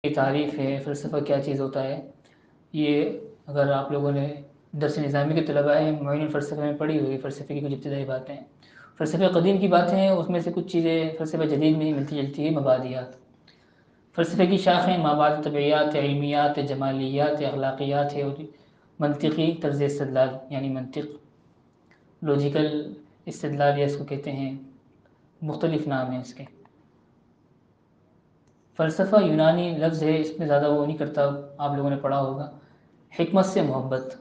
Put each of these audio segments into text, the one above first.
کی تعریف ہے، فلسفہ کیا چیز ہوتا ہے، یہ اگر آپ لوگوں نے درس نظامی کے طلباء ہیں معین الفلسفہ میں پڑھی ہوئی فلسفے کی کچھ ابتدائی باتیں، فلسفہ قدیم کی باتیں ہیں، اس میں سے کچھ چیزیں فلسفہ جدید میں ہی ملتی جلتی ہے، مبادیات۔ فلسفے کی شاخیں مابعد طبعیات، علمیات، جمالیات، اخلاقیات ہے، اور منطقی طرز استدلال یعنی منطق، لوجیکل استدلال، یا اس کو کہتے ہیں، مختلف نام ہیں اس کے۔ فلسفہ یونانی لفظ ہے، اس میں زیادہ وہ نہیں کرتا، آپ لوگوں نے پڑھا ہوگا۔ حکمت سے محبت،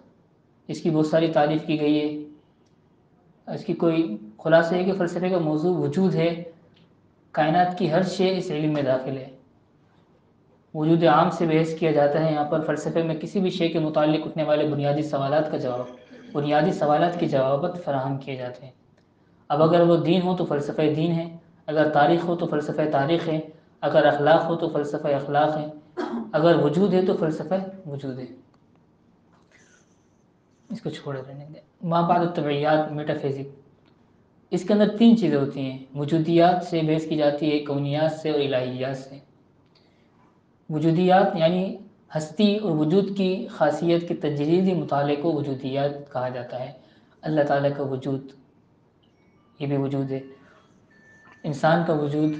اس کی بہت ساری تعریف کی گئی ہے۔ اس کی کوئی خلاصہ ہے کہ فلسفے کا موضوع وجود ہے، کائنات کی ہر شے اس علم میں داخل ہے۔ وجود عام سے بحث کیا جاتا ہے یہاں پر، فلسفے میں کسی بھی شے کے متعلق اٹھنے والے بنیادی سوالات کا جواب، بنیادی سوالات کے جوابات فراہم کیے جاتے ہیں۔ اب اگر وہ دین ہو تو فلسفہ دین ہے، اگر تاریخ ہو تو فلسفہ تاریخ ہے، اگر اخلاق ہو تو فلسفہ اخلاق ہے، اگر وجود ہے تو فلسفہ وجود ہے۔ اس کو چھوڑے رہنے دیں۔ ما بعد الطبعیات، میٹا فزک، اس کے اندر تین چیزیں ہوتی ہیں، وجودیات سے بحث کی جاتی ہے، کونیات سے اور الہیات سے۔ وجودیات یعنی ہستی اور وجود کی خاصیت کے تجریدی مطالعے کو وجودیات کہا جاتا ہے۔ اللہ تعالیٰ کا وجود، یہ بھی وجود ہے، انسان کا وجود۔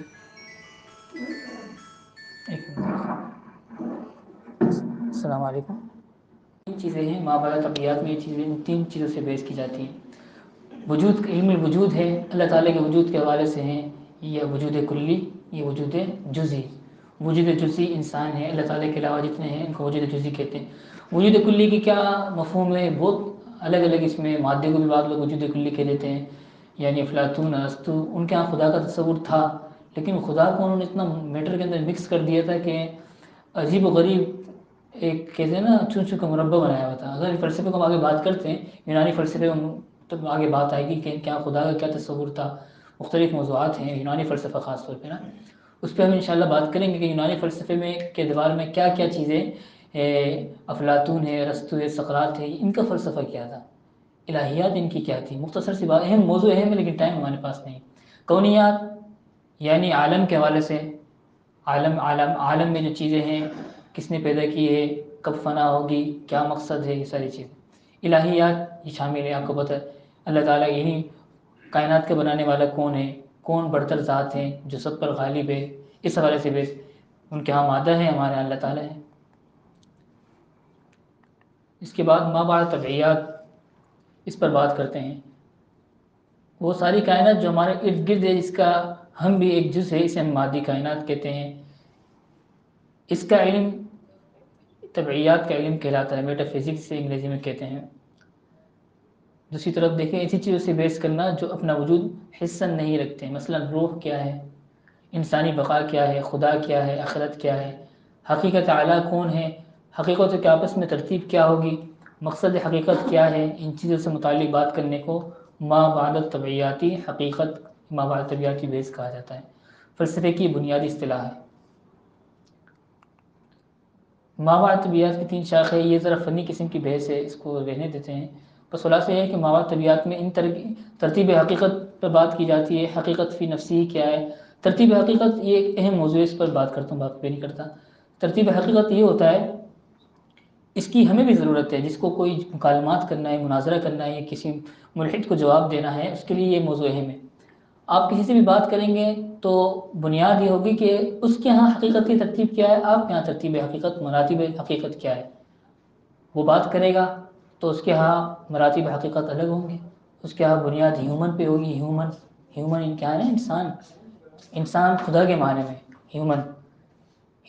السلام علیکم۔ تین چیزیں ہیں مابعد طبعیات میں، یہ چیزیں ان تین چیزوں سے بحث کی جاتی ہیں۔ وجود، علم الوجود ہے، اللہ تعالیٰ کے وجود کے حوالے سے ہیں، یہ وجود کلی، یہ وجود جزئی۔ وجود جزئی انسان ہے، اللہ تعالیٰ کے علاوہ جتنے ہیں ان کو وجود جزئی کہتے ہیں۔ وجود کلی کی کیا مفہوم ہے، بہت الگ الگ، اس میں مادے کو بھی بعض لوگ وجود کلی کہہ دیتے ہیں، یعنی افلاطون، ارسطو، ان کے یہاں خدا کا تصور تھا، لیکن خدا کو انہوں نے اتنا میٹر کے اندر مکس کر دیا تھا کہ عجیب و غریب، ایک کہتے ہیں نا چون چون کا مربع بنایا ہوا تھا۔ اگر فلسفے کو ہم آگے بات کرتے ہیں، یونانی فلسفے تو آگے بات آئے گی کہ کیا خدا کا کیا تصور تھا، مختلف موضوعات ہیں یونانی فلسفہ خاص طور پہ نا، اس پہ ہم انشاءاللہ بات کریں گے کہ یونانی فلسفے میں کے اعتبار میں کیا کیا چیزیں، افلاطون ہے، ارسطو ہے، سقراط ہے، ان کا فلسفہ کیا تھا، الہیات ان کی کیا تھی، مختصر سی بات، اہم موضوع اہم ہے لیکن ٹائم ہمارے پاس نہیں۔ کونیات یعنی عالم کے حوالے سے، عالم میں جو چیزیں ہیں، کس نے پیدا کی ہے، کب فنا ہوگی، کیا مقصد ہے، یہ ساری چیزیں۔ الہیات یہ شامل ہے، آپ کو پتہ ہے اللہ تعالیٰ یہی کائنات کے بنانے والا کون ہے، کون برتر ذات ہے جو سب پر غالب ہے، اس حوالے سے بھی ان کے ہاں مادہ ہے، ہمارے اللہ تعالیٰ ہے۔ اس کے بعد ما بعد طبعیات، اس پر بات کرتے ہیں۔ وہ ساری کائنات جو ہمارے ارد گرد ہے، جس کا ہم بھی ایک جز ہے، اسے ہم مادی کائنات کہتے ہیں، اس کا علم طبعیات کا علم کہلاتا ہے، میٹا فزکس سے انگریزی میں کہتے ہیں۔ دوسری طرف دیکھیں، ایسی چیزوں سے بحث کرنا جو اپنا وجود حصن نہیں رکھتے، مثلا روح کیا ہے، انسانی بقا کیا ہے، خدا کیا ہے، آخرت کیا ہے، حقیقت اعلیٰ کون ہے، حقیقت کے آپس میں ترتیب کیا ہوگی، مقصد حقیقت کیا ہے، ان چیزوں سے متعلق بات کرنے کو ما بعد طبعیاتی حقیقت، ما بعد طبعیاتی بحث کہا جاتا ہے، فلسفے کی بنیادی اصطلاح ہے۔ ما بعد طبعیات کی تین شاخیں، یہ ذرا فنی قسم کی بحث ہے، اس کو رہنے دیتے ہیں۔ بس خلاصہ یہ ہے کہ ما بعد طبعیات میں ان ترتیب حقیقت پر بات کی جاتی ہے، حقیقت فی نفسی کیا ہے، ترتیب حقیقت یہ ایک اہم موضوع ہے، اس پر بات کرتا ہوں، بات پہ نہیں کرتا۔ ترتیب حقیقت یہ ہوتا ہے، اس کی ہمیں بھی ضرورت ہے، جس کو کوئی مکالمات کرنا ہے، مناظرہ کرنا ہے، کسی ملحد کو جواب دینا ہے، اس کے لیے یہ موضوع اہم ہے۔ آپ کسی سے بھی بات کریں گے تو بنیاد یہ ہوگی کہ اس کے ہاں حقیقت کی ترتیب کیا ہے، آپ کے ہاں ترتیب حقیقت، مراتب حقیقت کیا ہے۔ وہ بات کرے گا تو اس کے ہاں مراتب حقیقت الگ ہوں گے، اس کے ہاں بنیاد ہیومن پہ ہوگی، ہیومن کیا ہے، انسان خدا کے معنی میں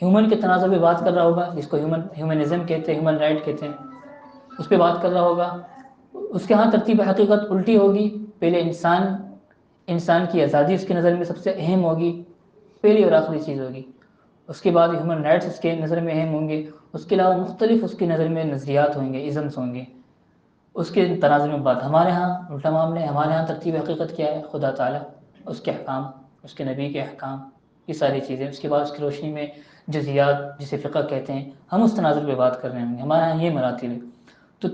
ہیومن کے تناظر پہ بات کر رہا ہوگا، جس کو ہیومنزم کہتے ہیں، ہیومن رائٹ کہتے ہیں، اس پہ بات کر رہا ہوگا۔ اس کے ہاں ترتیب حقیقت الٹی ہوگی، پہلے انسان کی آزادی اس کے نظر میں سب سے اہم ہوگی، پہلی اور آخری چیز ہوگی، اس کے بعد ہیومن رائٹس اس کے نظر میں اہم ہوں گے، اس کے علاوہ مختلف اس کے نظر میں نظریات ہوں گے، ازمس ہوں گے، اس کے تناظر میں بات۔ ہمارے ہاں الٹا معاملہ ہے، ہمارے ہاں ترتیب حقیقت کیا ہے، خدا تعالیٰ، اس کے احکام، اس کے نبی کے احکام، یہ ساری چیزیں، اس کے بعد اس کی روشنی میں جزیات جسے فقہ کہتے ہیں، ہم اس تناظر پہ بات کر رہے ہوں گے، ہمارے ہاں یہ مراتب ہے۔ تو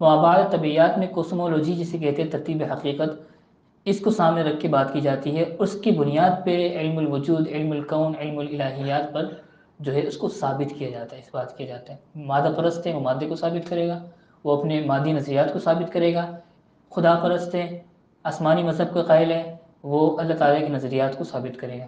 ما بعد طبعیات میں کوسمولوجی جسے کہتے ہیں، ترتیب حقیقت، اس کو سامنے رکھ کے بات کی جاتی ہے، اس کی بنیاد پہ علم الوجود، علم الکون، علم الالہیات پر جو ہے اس کو ثابت کیا جاتا ہے، اس بات کیا جاتا ہے۔ مادہ پرست ہے وہ مادے کو ثابت کرے گا، وہ اپنے مادی نظریات کو ثابت کرے گا۔ خدا پرست ہے، آسمانی مذہب کا قائل ہے، وہ اللہ تعالیٰ کے نظریات کو ثابت کرے گا۔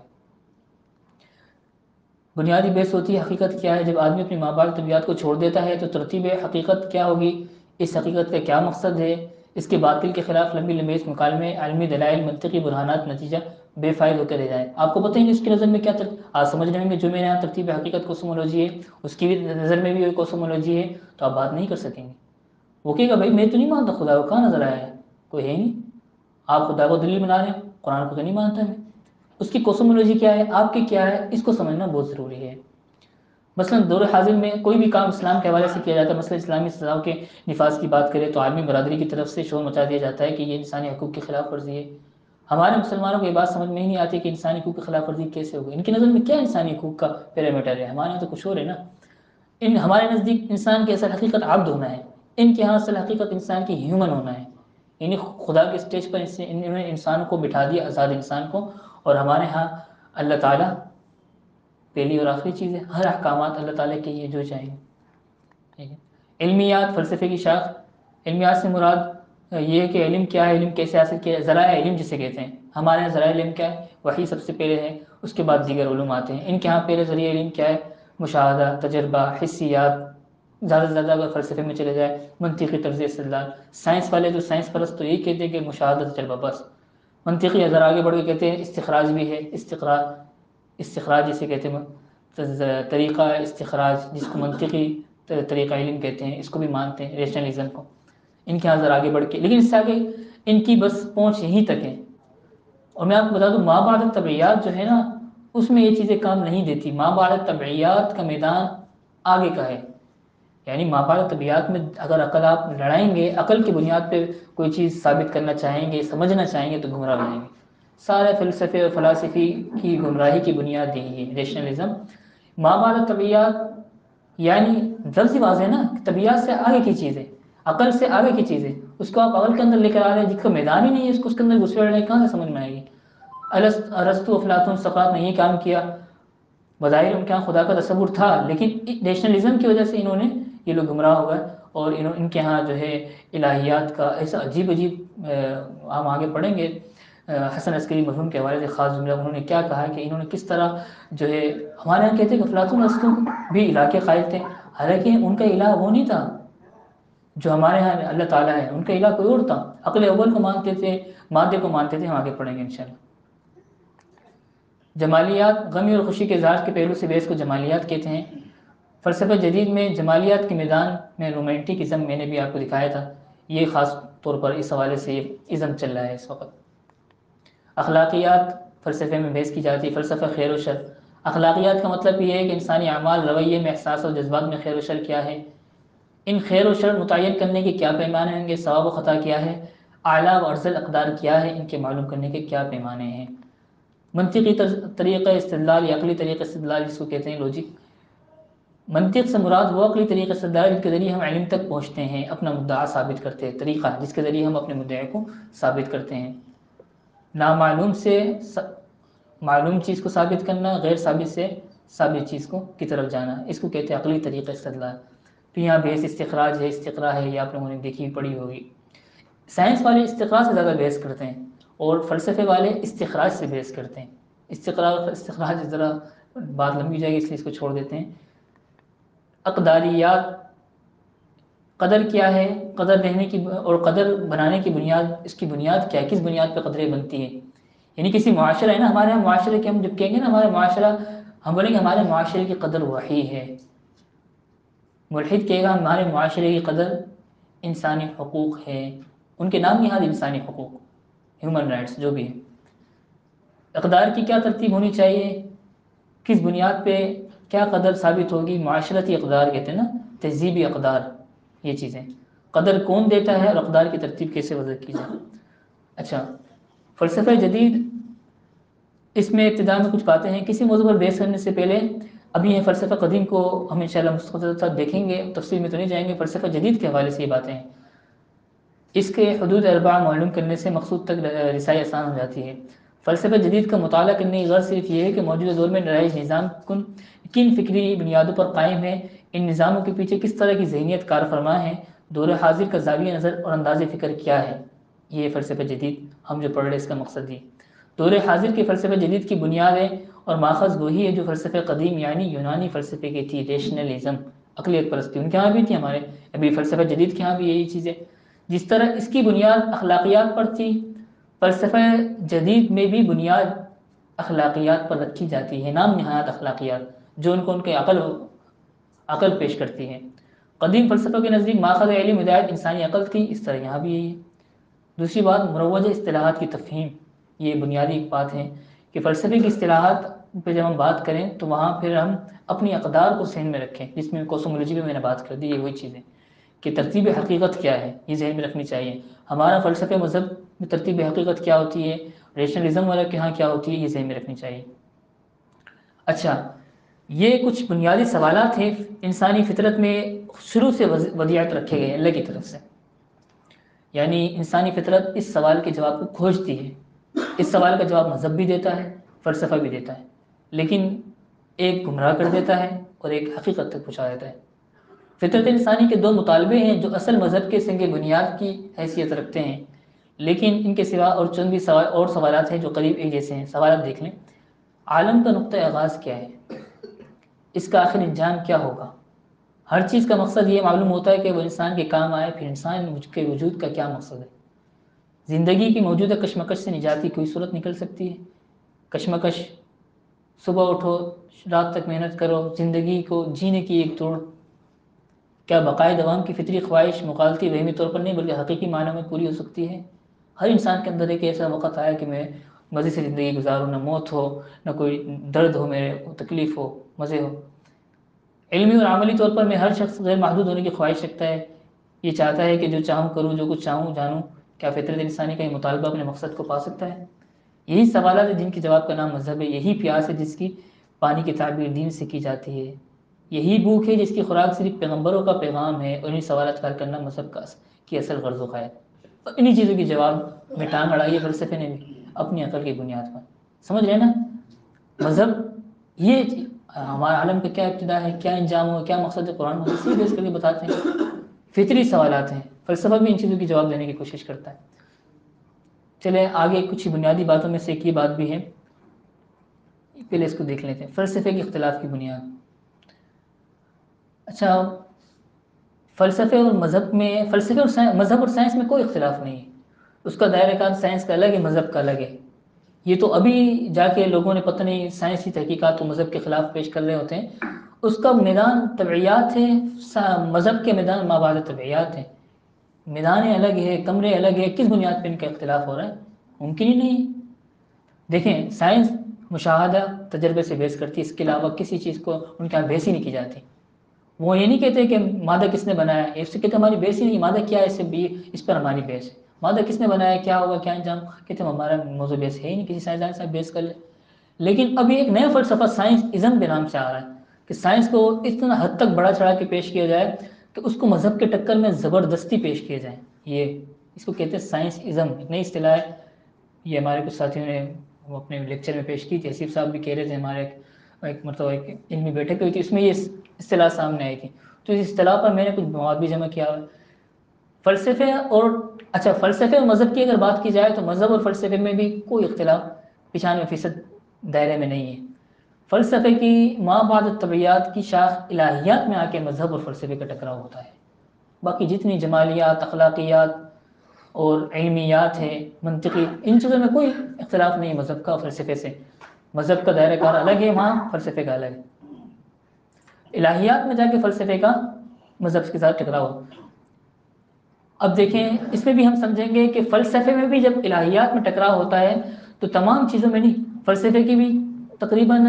بنیادی بحث ہوتی ہے حقیقت کیا ہے۔ جب آدمی اپنی مابعد طبیعت کو چھوڑ دیتا ہے تو ترتیب حقیقت کیا ہوگی، اس حقیقت کا کیا مقصد ہے، اس کے باطل کے خلاف لمبی لمبی اس مکالمے، عالمی دلائل، منطقی برہانات، نتیجہ بے فائد ہو کے رہ جائیں۔ آپ کو پتہ ہی نہیں اس کی نظر میں کیا آج سمجھ رہے ہیں کہ جو میرے یہاں ترتیب حقیقت کوسمولوجی ہے اس کی بھی نظر میں بھی کوسمولوجی ہے، تو آپ بات نہیں کر سکیں گے۔ وہ کہے گا بھائی میں تو نہیں مانتا خدا کو، کہاں نظر آیا ہے، کوئی ہے نہیں، آپ خدا کو دلیل بنا رہے ہیں، قرآن کو تو نہیں مانتا میں۔ اس کی کوسمولوجی کیا ہے، آپ کی کیا ہے، اس کو سمجھنا بہت ضروری ہے۔ مثلا دور حاضر میں کوئی بھی کام اسلام کے حوالے سے کیا جاتا ہے، مثلا اسلامی سزاؤں کے نفاذ کی بات کرے تو عالمی برادری کی طرف سے شور مچا دیا جاتا ہے کہ یہ انسانی حقوق کی خلاف ورزی ہے۔ ہمارے مسلمانوں کو یہ بات سمجھ میں ہی نہیں آتی کہ انسانی حقوق کی خلاف ورزی کیسے ہوگی، ان کی نظر میں کیا انسانی حقوق کا پیرامیٹر ہے، ہمارے یہاں تو کچھ اور ہے نا۔ ہمارے نزدیک انسان کی اصل حقیقت عبد ہونا ہے، ان کے یہاں اصل حقیقت انسان کی ہیومن ہونا ہے، یعنی خدا کے اسٹیج پر انہوں نے انسان کو بٹھا دیا، آزاد انسان کو، اور ہمارے ہاں اللہ تعالیٰ پہلی اور آخری چیز ہے، ہر احکامات اللہ تعالیٰ کے یہ جو چاہیں۔ ٹھیک ہے۔ علمیات، فلسفے کی شاخ۔ علمیات سے مراد یہ ہے کہ علم کیا ہے، علم کیسے حاصل کیا ہے، ذرائع علم جسے کہتے ہیں۔ ہمارے یہاں ذرائع علم کیا ہے، وحی سب سے پہلے ہے، اس کے بعد دیگر علوم آتے ہیں۔ ان کے ہاں پہلے ذریعہ علم کیا ہے، مشاہدہ، تجربہ، حسیات، زیادہ سے زیادہ اگر فلسفے میں چلے جائے منطقی طرز استدلال۔ سائنس والے جو سائنس پرست تو یہی کہتے ہیں کہ مشاہدہ، تجربہ، بس۔ منطقی اگر آگے بڑھ کے کہتے ہیں استخراج بھی ہے، استخراج جسے کہتے ہیں، طریقہ استخراج جس کو منطقی طریقہ علم کہتے ہیں، اس کو بھی مانتے ہیں، ریشنلزم کو۔ ان کے ہاں ذرا آگے بڑھ کے، لیکن اس سے آگے ان کی بس پہنچ یہیں تک ہے۔ اور میں آپ کو بتا دوں ما بعد الطبیعیات جو ہے نا، اس میں یہ چیزیں کام نہیں دیتی۔ ما بعد الطبیعیات کا میدان آگے کا ہے، یعنی ما بعد الطبیعیات میں اگر عقل آپ لڑائیں گے، عقل کی بنیاد پہ کوئی چیز ثابت کرنا چاہیں گے، سمجھنا چاہیں گے، تو گمراہ ہو جائیں گے۔ سارے فلسفے اور فلاسفی کی گمراہی کی بنیاد یہی ہے، ریشنلزم۔ ما بعد الطبیعیات یعنی لفظ ہی واضح ہے نا، طبیعت سے آگے کی چیز ہے، عقل سے آگے کی چیز ہے، اس کو آپ عقل کے اندر لے کر آ رہے ہیں، جس کا میدان ہی نہیں ہے، اس کو اس کے اندر گھسیڑ رہے ہیں، کہاں سے سمجھ میں آئے گی۔ ارسطو، افلاطون، سقراط نے یہ کام کیا، بظاہر ان کے یہاں خدا کا تصور تھا، لیکن نیشنلزم کی وجہ سے انہوں نے، یہ لوگ گمراہ ہو گئے، اور ان کے ہاں جو ہے الہیات کا ایسا عجیب عجیب، ہم آگے پڑھیں گے حسن عسکری مرحوم کے حوالے سے خاص جملہ، انہوں نے کیا کہا کہ انہوں نے کس طرح جو ہے، ہمارے یہاں کہتے ہیں کہ افلاطون ارسطو بھی الہ کے قائل تھے، حالانکہ ان کا الہ وہ نہیں تھا جو ہمارے ہاں اللہ تعالیٰ ہے، ان کا الہ کوئی اور تھا۔ عقل اول کو مانتے تھے، مادے کو مانتے تھے، ہم آگے پڑھیں گے انشاءاللہ۔ جمالیات، غمی اور خوشی کے اظہار کے پہلو سے بحث کو جمالیات کہتے ہیں۔ فلسفہ جدید میں جمالیات کے میدان میں رومانٹکزم، میں نے بھی آپ کو دکھایا تھا، یہ خاص طور پر اس حوالے سے یہ ازم چل رہا ہے اس وقت۔ اخلاقیات، فلسفے میں بحث کی جاتی ہے، فلسفہ خیر و شر۔ اخلاقیات کا مطلب یہ ہے کہ انسانی اعمال، رویے میں، احساس اور جذبات میں خیر و شر کیا ہے، ان خیر و شر متعین کرنے کے کیا پیمانے ہوں گے، ثواب و خطا کیا ہے، اعلیٰ و ارذل اقدار کیا ہے، ان کے معلوم کرنے کے کیا پیمانے ہیں۔ منطقی طریقہ استدلال یا عقلی طریقہ استدلال جس کو کہتے ہیں لوجک۔ منطق سے مراد وہ عقلی طریقہ استدلال جس کے ذریعے ہم علم تک پہنچتے ہیں، اپنا مدعا ثابت کرتے ہیں، طریقہ جس کے ذریعے ہم اپنے مدعے کو ثابت کرتے ہیں۔ نامعلوم سے معلوم چیز کو ثابت کرنا، غیر ثابت سے ثابت چیز کی طرف جانا، اس کو کہتے ہیں عقلی طریقہ استدلال۔ تو یہاں بحث استخراج ہے، استقراء ہے، یہ آپ لوگوں نے دیکھی پڑھی ہوگی۔ سائنس والے استقراء سے زیادہ بحث کرتے ہیں، اور فلسفے والے استخراج سے بحث کرتے ہیں۔ استخراج ذرا بات لمبی جائے گی، اس لیے اس کو چھوڑ دیتے ہیں۔ اقداریات، قدر کیا ہے، قدر رہنے کی اور قدر بنانے کی بنیاد، اس کی بنیاد کیا ہے، کس بنیاد پہ قدریں بنتی ہیں، یعنی کسی معاشرہ ہے نا، ہمارے یہاں معاشرے کے، ہم جب کہیں گے نا ہمارے معاشرہ، ہم بولیں گے ہمارے معاشرے کی قدر وحی ہے۔ ملحد کہے گا ہمارے معاشرے کی قدر انسانی حقوق ہے، ان کے نام یہاں انسانی حقوق، ہیومن رائٹس جو بھی ہے۔ اقدار کی کیا ترتیب ہونی چاہیے، کس بنیاد پہ کیا قدر ثابت ہوگی، معاشرتی اقدار کہتے ہیں نا، تہذیبی اقدار، یہ چیزیں، قدر کون دیتا ہے اور اقدار کی ترتیب کیسے وضع کی جائے۔ اچھا، فلسفہ جدید، اس میں ابتدا میں کچھ باتیں ہیں، کسی موضوع پر بحث کرنے سے پہلے ابھی یہ فلسفہ قدیم کو ہم انشاءاللہ مستقل دیکھیں گے، تفصیل میں تو نہیں جائیں گے، فلسفہ جدید کے حوالے سے یہ باتیں ہیں۔ اس کے حدود اربع معلوم کرنے سے مقصود تک رسائی آسان ہو جاتی ہے۔ فلسفہ جدید کا مطالعہ کرنے کی غرض صرف یہ ہے کہ موجودہ دور میں رائج نظام کن کن فکری بنیادوں پر قائم ہے، ان نظاموں کے پیچھے کس طرح کی ذہنیت کار فرما ہے، دور حاضر کا زاویہ نظر اور انداز فکر کیا ہے۔ یہ فلسفہ جدید ہم جو پڑھ رہے ہیں اس کا مقصد یہ دور حاضر کے فلسفہ جدید کی بنیاد ہے اور ماخذ وہی ہے جو فلسفہ قدیم یعنی یونانی فلسفے کی تھی، ریشنلزم، عقلیت پرستی، ان کے ہاں بھی تھی، ہمارے ابھی فلسفہ جدید کے ہاں بھی یہی چیز ہے۔ جس طرح اس کی بنیاد اخلاقیات پر تھی، فلسفہ جدید میں بھی بنیاد اخلاقیات پر رکھی جاتی ہے، نام نہایت اخلاقیات جو ان کے عقل پیش کرتی ہے۔ قدیم فلسفہ کے نزدیک ماخذ علم ہدایت انسانی عقل تھی، اس طرح یہاں بھی یہی ہے۔ دوسری بات، مروجہ اصطلاحات کی تفہیم، یہ بنیادی ایک بات ہے کہ فلسفے کی اصطلاحات پہ جب ہم بات کریں تو وہاں پھر ہم اپنی اقدار کو ذہن میں رکھیں، جس میں کوسمولوجی میں نے بات کر دی، یہ وہی چیز ہے کہ ترتیب حقیقت کیا ہے، یہ ذہن میں رکھنی چاہیے۔ ہمارا فلسفہ مذہب میں ترتیب حقیقت کیا ہوتی ہے، ریشنلزم والا کے ہاں کیا ہوتی ہے، یہ ذہن میں رکھنی چاہیے۔ اچھا، یہ کچھ بنیادی سوالات ہیں انسانی فطرت میں شروع سے ودیعت رکھے گئے اللہ کی طرف سے، یعنی انسانی فطرت اس سوال کے جواب کو کھوجتی ہے۔ اس سوال کا جواب مذہب بھی دیتا ہے، فلسفہ بھی دیتا ہے، لیکن ایک گمراہ کر دیتا ہے اور ایک حقیقت تک پہنچا دیتا ہے۔ فطرت انسانی کے دو مطالبے ہیں جو اصل مذہب کے سنگ بنیاد کی حیثیت رکھتے ہیں، لیکن ان کے سوا اور چند بھی سوالات ہیں جو قریب ایک جیسے ہیں۔ سوالات دیکھ لیں۔ عالم کا نقطہ آغاز کیا ہے؟ اس کا آخر انجام کیا ہوگا؟ ہر چیز کا مقصد یہ معلوم ہوتا ہے کہ وہ انسان کے کام آئے، پھر انسان کے وجود کا کیا مقصد ہے؟ زندگی کی موجودہ کشمکش سے نجات کی کوئی صورت نکل سکتی ہے؟ کشمکش، صبح اٹھو رات تک محنت کرو، زندگی کو جینے کی ایک توڑ، کیا بقائے دوام کی فطری خواہش مقالتی وہمی طور پر نہیں بلکہ حقیقی معنوں میں پوری ہو سکتی ہے؟ ہر انسان کے اندر ایک ایسا وقت آیا کہ میں مزے سے زندگی گزاروں، نہ موت ہو، نہ کوئی درد ہو، میرے تکلیف ہو، مزے ہو۔ علمی اور عملی طور پر میں ہر شخص غیر محدود ہونے کی خواہش رکھتا ہے، یہ چاہتا ہے کہ جو چاہوں کروں، جو کچھ چاہوں جانوں۔ کیا فطرت انسانی کا یہ مطالبہ اپنے مقصد کو پا سکتا ہے؟ یہی سوالات ہیں جن کے جواب کا نام مذہب ہے، یہی پیاس ہے جس کی پانی کی تعبیر دین سے کی جاتی ہے، یہی بھوک ہے جس کی خوراک صرف پیغمبروں کا پیغام ہے، اور انہیں سوالات کا حل کرنا مذہب کی اصل غرض و غایت۔ اور انہی چیزوں کے جواب میں ٹانگ اڑائی ہے فلسفے نے بھی اپنی عقل کی بنیاد پر۔ سمجھ رہے نا؟ مذہب یہ ہمارے عالم کا کیا ابتدا ہے، کیا انجام ہو، کیا مقصد ہے، قرآن مجید سے بیس کر کے بتاتے ہیں۔ فطری سوالات ہیں، فلسفہ بھی ان چیزوں کی جواب دینے کی کوشش کرتا ہے۔ چلے آگے کچھ بنیادی باتوں میں سے ایک یہ بات بھی ہے، پہلے اس کو دیکھ لیتے ہیں، فلسفے کے اختلاف کی بنیاد۔ اچھا، فلسفے اور مذہب میں، مذہب اور سائنس میں کوئی اختلاف نہیں ہے، اس کا دائرہ کار سائنس کا الگ ہے، مذہب کا الگ ہے۔ یہ تو ابھی جا کے لوگوں نے پتہ نہیں سائنسی تحقیقات و مذہب کے خلاف پیش کر رہے ہوتے ہیں، اس کا میدان طبعیات ہے، مذہب کے میدان مابعد طبعیات ہے، میدان الگ ہے، کمرے الگ ہے، کس بنیاد پہ ان کا اختلاف ہو رہا ہے؟ ممکن ہی نہیں ہے۔ دیکھیں، سائنس مشاہدہ تجربے سے بحث کرتی ہے، اس کے علاوہ کسی چیز کو ان کے یہاں بحث ہی نہیں کی جاتی۔ وہ یہ نہیں کہتے کہ مادہ کس نے بنایا ہے، اس سے کہتے ہماری بحث ہی نہیں، مادہ کیا ہے اس پر ہماری بحث ہے، مادہ کس نے بنایا، کیا ہوگا، کیا انجام، کہتے ہمارا موضوع بحث ہے ہی نہیں، کسی سائنسدان سے بحث کر لے۔ لیکن ابھی ایک نیا فلسفہ سائنس ازم کے نام سے آ رہا ہے کہ سائنس کو اتنا حد تک بڑا چڑھا کے پیش کیا جائے کہ اس کو مذہب کے ٹکر میں زبردستی پیش کیا جائے۔ یہ اس کو کہتے ہیں سائنس ازم، ایک نئی اصطلاح ہے۔ یہ ہمارے کچھ ساتھیوں نے وہ اپنے لیکچر میں پیش کی تھی، حسیب صاحب بھی کہہ رہے تھے، ہمارے ایک مرتبہ ایک علمی بیٹھک ہوئی تھی، اس میں یہ اصطلاح سامنے آئی تھی، تو اس اصطلاح پر میں نے کچھ مواد بھی جمع کیا ہے۔ فلسفے اور فلسفے اور مذہب کی اگر بات کی جائے تو مذہب اور فلسفے میں بھی کوئی اختلاف 95% دائرے میں نہیں ہے۔ فلسفے کی ما بعد الطبیعیات کی شاخ الہیات میں آ کے مذہب اور فلسفے کا ٹکراؤ ہوتا ہے۔ باقی جتنی جمالیات، اخلاقیات اور علمیات ہے، منطقی، ان چیزوں میں کوئی اختلاف نہیں ہے مذہب کا اور فلسفے سے۔ مذہب کا دائرہ کار الگ ہے وہاں، فلسفے کا الگ ہے۔ الہیات میں جا کے فلسفے کا مذہب کے ساتھ ٹکراؤ۔ اب دیکھیں، اس میں بھی ہم سمجھیں گے کہ فلسفے میں بھی جب الہیات میں ٹکراؤ ہوتا ہے تو تمام چیزوں میں نہیں، فلسفے کی بھی تقریباً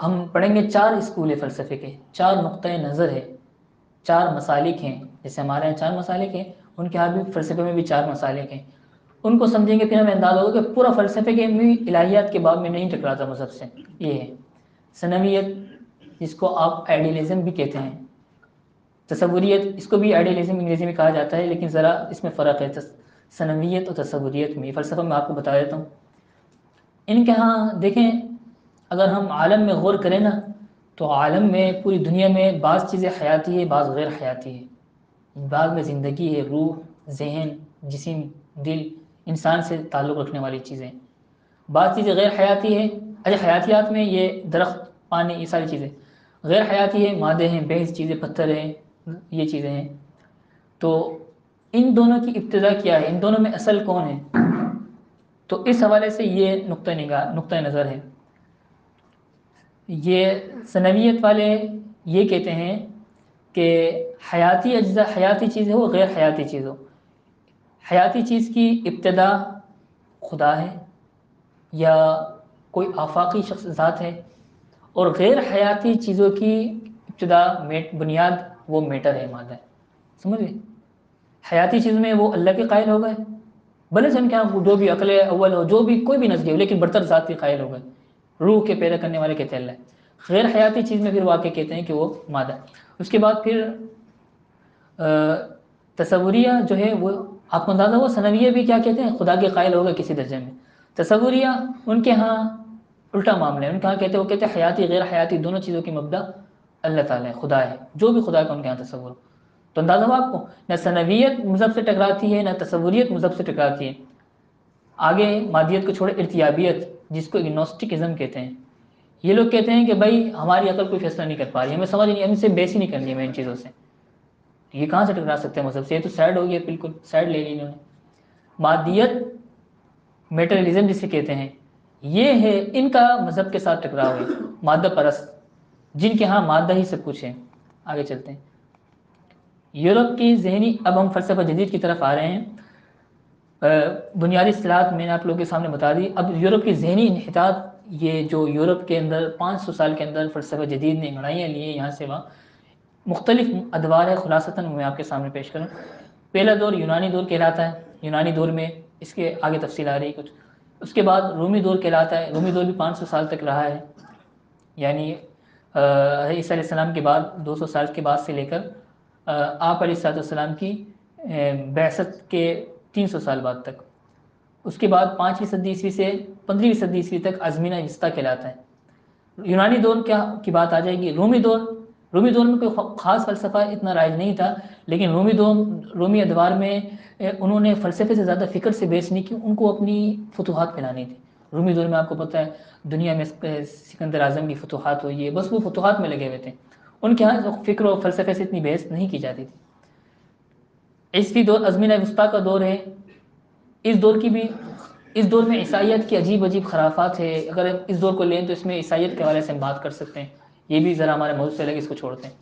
ہم پڑھیں گے 4 اسکول ہے فلسفے کے، 4 نقطۂ نظر ہے، 4 مسالک ہیں، جیسے ہمارے یہاں 4 مسالک ہیں، ان کے یہاں بھی فلسفے میں بھی 4 مسالک ہیں۔ ان کو سمجھیں گے پھر ہمیں اندازہ ہوگا کہ پورا فلسفے کے بھی الہیات کے باب میں نہیں ٹکراتا مذہب سے۔ یہ ہے ثنویت، جس کو آپ آئیڈیلزم بھی کہتے ہیں، تصوریت، اس کو بھی آئیڈیلزم انگریزی میں کہا جاتا ہے، لیکن ذرا اس میں فرق ہے ثنویت اور تصوریت میں۔ یہ فلسفہ میں آپ کو بتا دیتا ہوں۔ ان کے ہاں دیکھیں، اگر ہم عالم میں غور کریں نا تو عالم میں پوری دنیا میں بعض چیزیں حیاتی ہے، بعض غیر حیاتی ہے، بعض میں زندگی ہے، روح، ذہن، جسم، دل، انسان سے تعلق رکھنے والی چیزیں، بعض چیزیں غیر حیاتی ہے۔ اچھا حیاتیات میں یہ درخت، پانی، یہ ساری چیزیں، غیر حیاتی ہے مادے ہیں، بیس چیزیں، پتھر ہیں، یہ چیزیں ہیں۔ تو ان دونوں کی ابتدا کیا ہے، ان دونوں میں اصل کون ہے؟ تو اس حوالے سے یہ نقطہ نظر ہے۔ یہ ثنویت والے یہ کہتے ہیں کہ حیاتی اجزاء حیاتی چیز ہو، غیر حیاتی چیز ہو، حیاتی چیز کی ابتدا خدا ہے یا کوئی آفاقی شخص ذات ہے، اور غیر حیاتی چیزوں کی ابتدا بنیاد وہ میٹر ہے، مادہ ہے۔ سمجھ گئے؟ حیاتی چیز میں وہ اللہ کے قائل ہو گئے، بھلے سے ان کے یہاں جو بھی عقل اول ہو، جو بھی کوئی بھی نظریہ ہو، لیکن برتر ذات کے قائل ہو گئے، روح کے پیدا کرنے والے کہتے ہیں اللہ ہے۔ غیر حیاتی چیز میں پھر واقع کہتے ہیں کہ وہ مادہ ہے۔ اس کے بعد پھر تصوریہ جو ہے وہ آپ کو اندازہ ہوا، ثنویہ بھی کیا کہتے ہیں؟ خدا کے قائل ہو گئے کسی درجے میں۔ تصوریہ ان کے ہاں الٹا معاملہ ہے، ان کے ہاں کہتے ہیں، وہ کہتے ہیں حیاتی غیر حیاتی دونوں چیزوں کی مبدا اللہ تعالیٰ ہے، خدا ہے، جو بھی خدا کا ان کے ہاں تصور۔ تو اندازہ ہوا آپ کو، نہ ثنویت مذہب سے ٹکراتی ہے، نہ تصوریت مذہب سے ٹکراتی ہے۔ آگے مادیت کو چھوڑے، ارتیابیت جس کو اگنوسٹکزم کہتے ہیں، یہ لوگ کہتے ہیں کہ بھائی ہماری عقل کوئی فیصلہ نہیں کر پا رہی، ہمیں سمجھ نہیں، ہم سے بحث ہی نہیں کرنی ہے ان چیزوں سے، یہ کہاں سے ٹکرا سکتے ہیں مذہب سے؟ یہ تو سائڈ ہو گیا، بالکل سائڈ لے لی انہوں نے۔ مادیت، میٹرلزم جسے کہتے ہیں، یہ ہے ان کا مذہب کے ساتھ ٹکراؤ ہے، مادہ پرست جن کے ہاں مادہ ہی سب کچھ ہے۔ آگے چلتے ہیں، یورپ کی ذہنی، اب ہم فلسفہ جدید کی طرف آ رہے ہیں۔ بنیادی اصطلاحات میں نے آپ لوگوں کے سامنے بتا دی۔ اب یورپ کی ذہنی انحطاط، یہ جو یورپ کے اندر 500 سال کے اندر فلسفہ جدید نے لڑائیاں لی ہیں یہاں سے وہاں، مختلف ادوار ہے، خلاصتاً میں آپ کے سامنے پیش کروں۔ پہلا دور یونانی دور کہلاتا ہے، یونانی دور میں اس کے آگے تفصیل آ رہی کچھ۔ اس کے بعد رومی دور کہلاتا ہے، رومی دور بھی 500 سال تک رہا ہے، یعنی عیسیٰ علیہ السلام کے بعد 200 سال کے بعد سے لے کر آپ علیہ السلام کی بعثت کے 300 سال بعد تک۔ اس کے بعد 5ویں صدی عیسوی سے 15ویں صدی عیسوی تک ازمینہ وسطیٰ کہلاتا ہے۔ یونانی دور کی بات آ جائے گی۔ رومی دور میں کوئی خاص فلسفہ اتنا رائج نہیں تھا، لیکن رومی ادوار میں انہوں نے فلسفے سے زیادہ فکر سے بحث نہیں کی، ان کو اپنی فتوحات پھیلانی تھی۔ رومی دور میں آپ کو پتہ ہے دنیا میں سکندر اعظم کی فتوحات ہوئی ہے، بس وہ فتوحات میں لگے ہوئے تھے، ان کے ہاں فکر و فلسفے سے اتنی بحث نہیں کی جاتی تھی۔ عیسوی دور ازمینہ وسطیٰ کا دور ہے۔ اس دور میں عیسائیت کی عجیب عجیب خرافات ہے، اگر اس دور کو لیں تو اس میں عیسائیت کے حوالے سے ہم بات کر سکتے ہیں، یہ بھی ذرا ہمارے موضوع سے الگ، اس کو چھوڑتے ہیں۔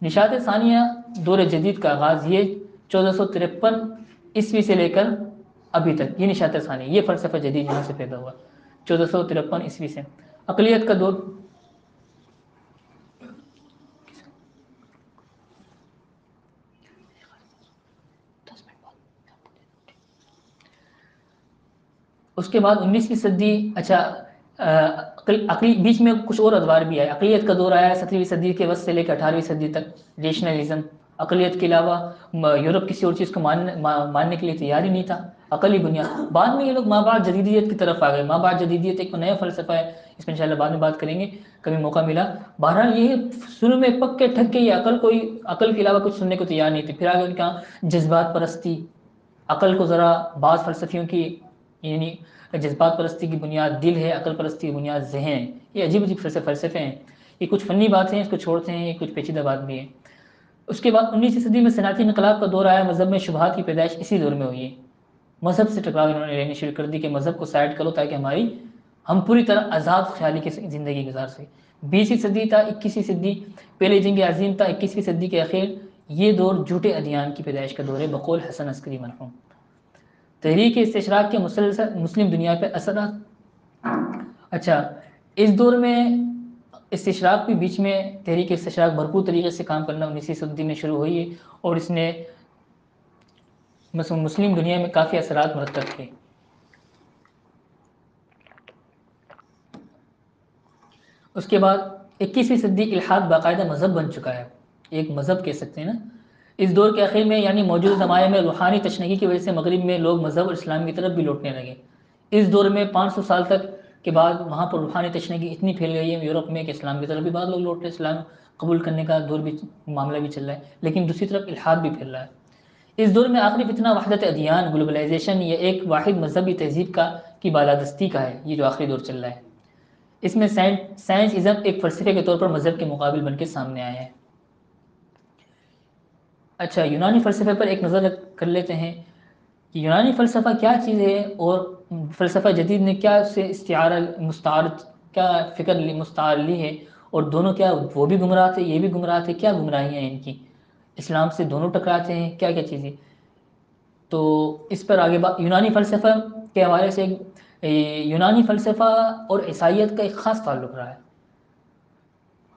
نشاط ثانیہ دور جدید کا آغاز یہ 1453 عیسوی سے لے کر ابھی تک، یہ نشاط ثانیہ، یہ فلسفہ جدید یہاں سے پیدا ہوا 1453 عیسوی سے۔ اقلیت کا دور، اس کے بعد 19ویں صدی، بیچ میں کچھ اور ادوار بھی آئے۔ اقلیت کا دور آیا 17ویں صدی کے وسط سے لے کر 18ویں صدی تک، ریشنلزم، اقلیت کے علاوہ یورپ کسی اور چیز کو ماننے کے لیے تیار ہی نہیں تھا، عقلی بنیاد۔ بعد میں یہ لوگ مابعد جدیدیت کی طرف آ گئے، مابعد جدیدیت ایک نیا فلسفہ ہے، اس میں انشاءاللہ بعد میں بات کریں گے کبھی موقع ملا۔ بہرحال یہ شروع میں پکے ٹھکے یہ عقل کے علاوہ کچھ سننے کو تیار نہیں تھے۔ پھر آگے ان کا جذبات پرستی، عقل کو ذرا بعض فلسفیوں کی، یعنی جذبات پرستی کی بنیاد دل ہے، عقل پرستی کی بنیاد ذہن ہے، یہ عجیب عجیب فلسفے ہیں، یہ کچھ فنی باتیں ہیں، اس کو چھوڑتے ہیں، یہ کچھ پیچیدہ بات بھی ہے۔ اس کے بعد 19ویں صدی میں صنعتی انقلاب کا دور آیا، مذہب میں شبہات کی پیدائش اسی دور میں ہوئی ہے۔ مذہب سے ٹکراؤ انہوں نے لینی شروع کر دی کہ مذہب کو سائڈ کرو تاکہ ہم پوری طرح آزاد خیالی کی زندگی گزار سکیں۔ 20ویں صدی تا 21ویں صدی، پہلی جنگ عظیم تا 21ویں صدی کے اخیر، یہ دور جھوٹے ادیان کی پیدائش کا دور ہے بقول حسن عسکری مرحوم۔ تحریک استشراق کے مسلسل مسلم دنیا پر اثرات۔ اچھا، اس دور میں استشراق بھی بیچ میں، تحریک استشراق بھرپور طریقے سے کام کرنا 19ویں صدی میں شروع ہوئی ہے، اور اس نے مسلم دنیا میں کافی اثرات مرتب کیے۔ اس کے بعد 21ویں صدی الحاد باقاعدہ مذہب بن چکا ہے، ایک مذہب کہہ سکتے ہیں نا۔ اس دور کے آخر میں یعنی موجودہ زمانے میں روحانی تشنگی کی وجہ سے مغرب میں لوگ مذہب اور اسلام کی طرف بھی لوٹنے لگے۔ اس دور میں 500 سال تک کے بعد وہاں پر روحانی تشنگی اتنی پھیل گئی ہے یورپ میں کہ اسلام کی طرف بھی بعض لوگ لوٹ رہے ہیں، اسلام قبول کرنے کا دور بھی معاملہ بھی چل رہا ہے، لیکن دوسری طرف الحاد بھی پھیل رہا ہے۔ اس دور میں آخری فتنہ وحدت ادیان، گلوبلائزیشن یا ایک واحد مذہبی تہذیب کی بالادستی کا ہے، یہ جو آخری دور چل رہا ہے۔ اس میں سائنس ازم ایک فلسفے کے طور پر مذہب کے مقابل بن کے سامنے آیا ہے۔ اچھا، یونانی فلسفے پر ایک نظر کر لیتے ہیں کہ یونانی فلسفہ کیا چیز ہے، اور فلسفہ جدید نے کیا اس سے استعارہ مستعار کیا فکر مستعار لی ہے، اور دونوں کیا وہ بھی گمراہ تھے یہ بھی گمراہ تھے، کیا گمراہیاں ہیں ان کی، اسلام سے دونوں ٹکراتے ہیں، کیا کیا چیزیں۔ تو اس پر آگے یونانی فلسفہ کے حوالے سے یونانی فلسفہ اور عیسائیت کا ایک خاص تعلق رہا ہے۔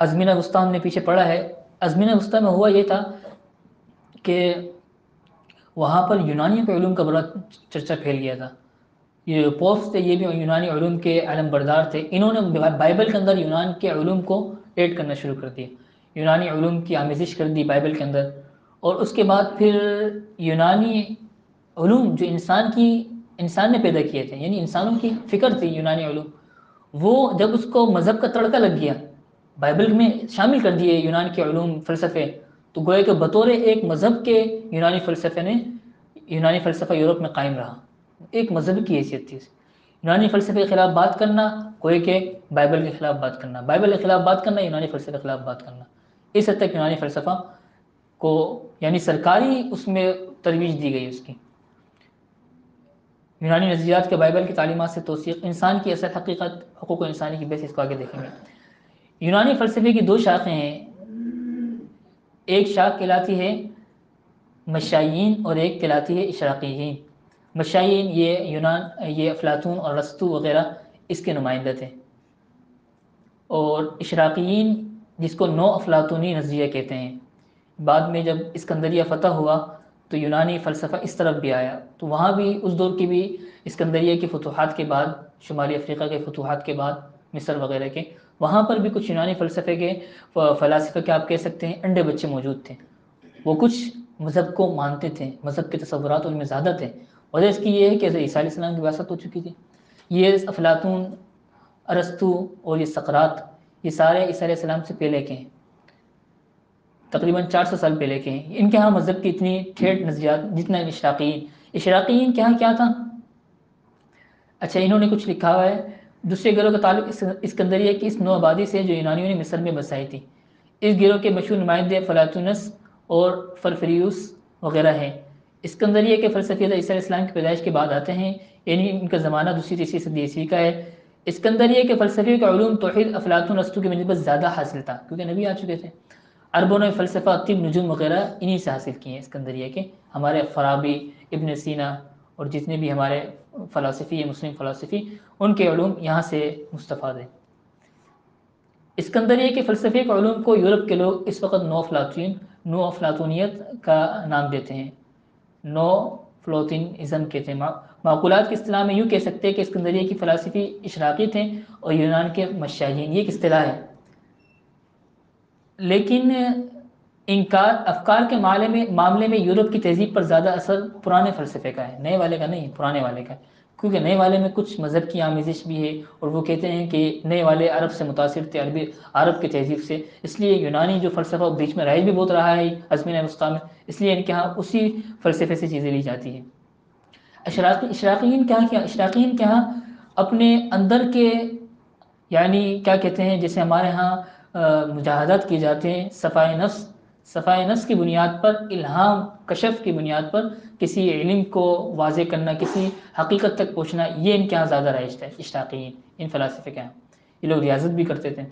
ازمنہ وسطیٰ ہم نے پیچھے پڑھا ہے، ازمنہ وسطیٰ میں ہوا یہ تھا کہ وہاں پر یونانیوں کے علوم کا بڑا چرچا پھیل گیا تھا۔ یہ پوپس تھے، یہ بھی یونانی علوم کے علم بردار تھے، انہوں نے بائبل کے اندر یونان کے علوم کو ایڈ کرنا شروع کر دیا، یونانی علوم کی آمیزش کر دی بائبل کے اندر۔ اور اس کے بعد پھر یونانی علوم جو انسان نے پیدا کیے تھے، یعنی انسانوں کی فکر تھی یونانی علوم، وہ جب اس کو مذہب کا تڑکا لگ گیا، بائبل میں شامل کر دیے یونان کے علوم فلسفے، تو گویا کہ بطور ایک مذہب کے یونانی فلسفہ یورپ میں قائم رہا، ایک مذہب کی حیثیت تھی۔ یونانی فلسفے کے خلاف بات کرنا، کوئی کہ بائبل کے خلاف بات کرنا، بائبل کے خلاف بات کرنا، یونانی فلسفے کے خلاف بات کرنا، اس حد تک یونانی فلسفہ کو یعنی سرکاری اس میں ترویج دی گئی اس کی۔ یونانی نظریات کے بائبل کی تعلیمات سے توثیق، انسان کی اصل حقیقت، حقوق انسانی کی بحث، اس کو آگے دیکھیں گے۔ یونانی فلسفے کی دو شاخیں ہیں، ایک شاخ کہلاتی ہے مشائیین اور ایک کہلاتی ہے اشراقیین۔ مشائیین یہ افلاطون اور ارسطو وغیرہ اس کے نمائندے تھے، اور اشراقیین جس کو نو افلاطونی نظریہ کہتے ہیں۔ بعد میں جب اسکندریہ فتح ہوا تو یونانی فلسفہ اس طرف بھی آیا، تو وہاں بھی اس دور کی بھی اسکندریہ کی فتوحات کے بعد، شمالی افریقہ کے فتوحات کے بعد، مصر وغیرہ کے، وہاں پر بھی کچھ یونانی فلسفے کے فلاسفہ کے آپ کہہ سکتے ہیں انڈے بچے موجود تھے، وہ کچھ مذہب کو مانتے تھے، مذہب کے تصورات ان میں زیادہ تھے۔ وجہ اس کی یہ ہے کہ عیسیٰ علیہ السلام کی وراثت ہو چکی تھی۔ یہ افلاطون، ارسطو اور یہ سقراط، یہ سارے عیسیٰ علیہ السلام سے پہلے کے ہیں، تقریباً 400 سال پہلے کے ہیں۔ ان کے ہاں مذہب کی اتنی ٹھیٹ نظریات جتنا اشراقیین کے ہاں کیا تھا۔ اچھا، انہوں نے کچھ لکھا ہوا ہے، دوسرے گروہ کا تعلق اسکندریہ کی اس نو آبادی سے جو یونانیوں نے مصر میں بسائی تھی۔ اس گروہ کے مشہور نمائندے فلاطونس اور فرفریوس وغیرہ ہیں۔ اسکندریہ کے فلسفیت عیسیٰ علیہ السلام کی پیدائش کے بعد آتے ہیں، یعنی ان کا زمانہ دوسری تیسری صدی عیسوی کا ہے۔ اسکندریہ کے فلسفے کا علوم توحید افلاطون ارسطو کی نسبت زیادہ حاصل تھا، کیونکہ نبی آ چکے تھے۔ عربوں نے فلسفہ، طب، نجوم وغیرہ انہی سے حاصل کیے ہیں اسکندریہ کے۔ ہمارے فارابی، ابن سینا اور جتنے بھی ہمارے فلاسفی ہیں، مسلم فلاسفی، ان کے علوم یہاں سے مستفاد ہیں۔ اسکندریہ کے فلسفے کے علوم کو یورپ کے لوگ اس وقت نو افلاطونیت کا نام دیتے ہیں، نو فلوتینزم کہتے ہیں۔ معقولات کی اصطلاح میں یوں کہہ سکتے ہیں کہ اسکندریہ کی فلاسفی اشراقی تھے اور یونان کے مشائیین، یہ ایک اصطلاح ہے۔ لیکن افکار کے معاملے میں یورپ کی تہذیب پر زیادہ اثر پرانے فلسفے کا ہے، نئے والے کا نہیں، پرانے والے کا، کیونکہ نئے والے میں کچھ مذہب کی آمیزش بھی ہے، اور وہ کہتے ہیں کہ نئے والے عرب سے متاثر تھے، عرب کی تہذیب سے، اس لیے یونانی جو فلسفہ بیچ میں رائج بھی بہت رہا ہے ازمنہ وسطیٰ میں، اس لیے ان کے ہاں اسی فلسفے سے چیزیں لی جاتی ہیں۔ اشراقیین کے ہاں اپنے اندر کے، یعنی کیا کہتے ہیں، جیسے ہمارے ہاں مجاہدات کیے جاتے ہیں، صفائے نفس کی بنیاد پر، الہام کشف کی بنیاد پر کسی علم کو واضح کرنا، کسی حقیقت تک پہنچنا، یہ ان کے ہاں زیادہ رائج ہے، اشراقیین، ان فلاسفے کے ہاں یہ لوگ ریاضت بھی کرتے تھے۔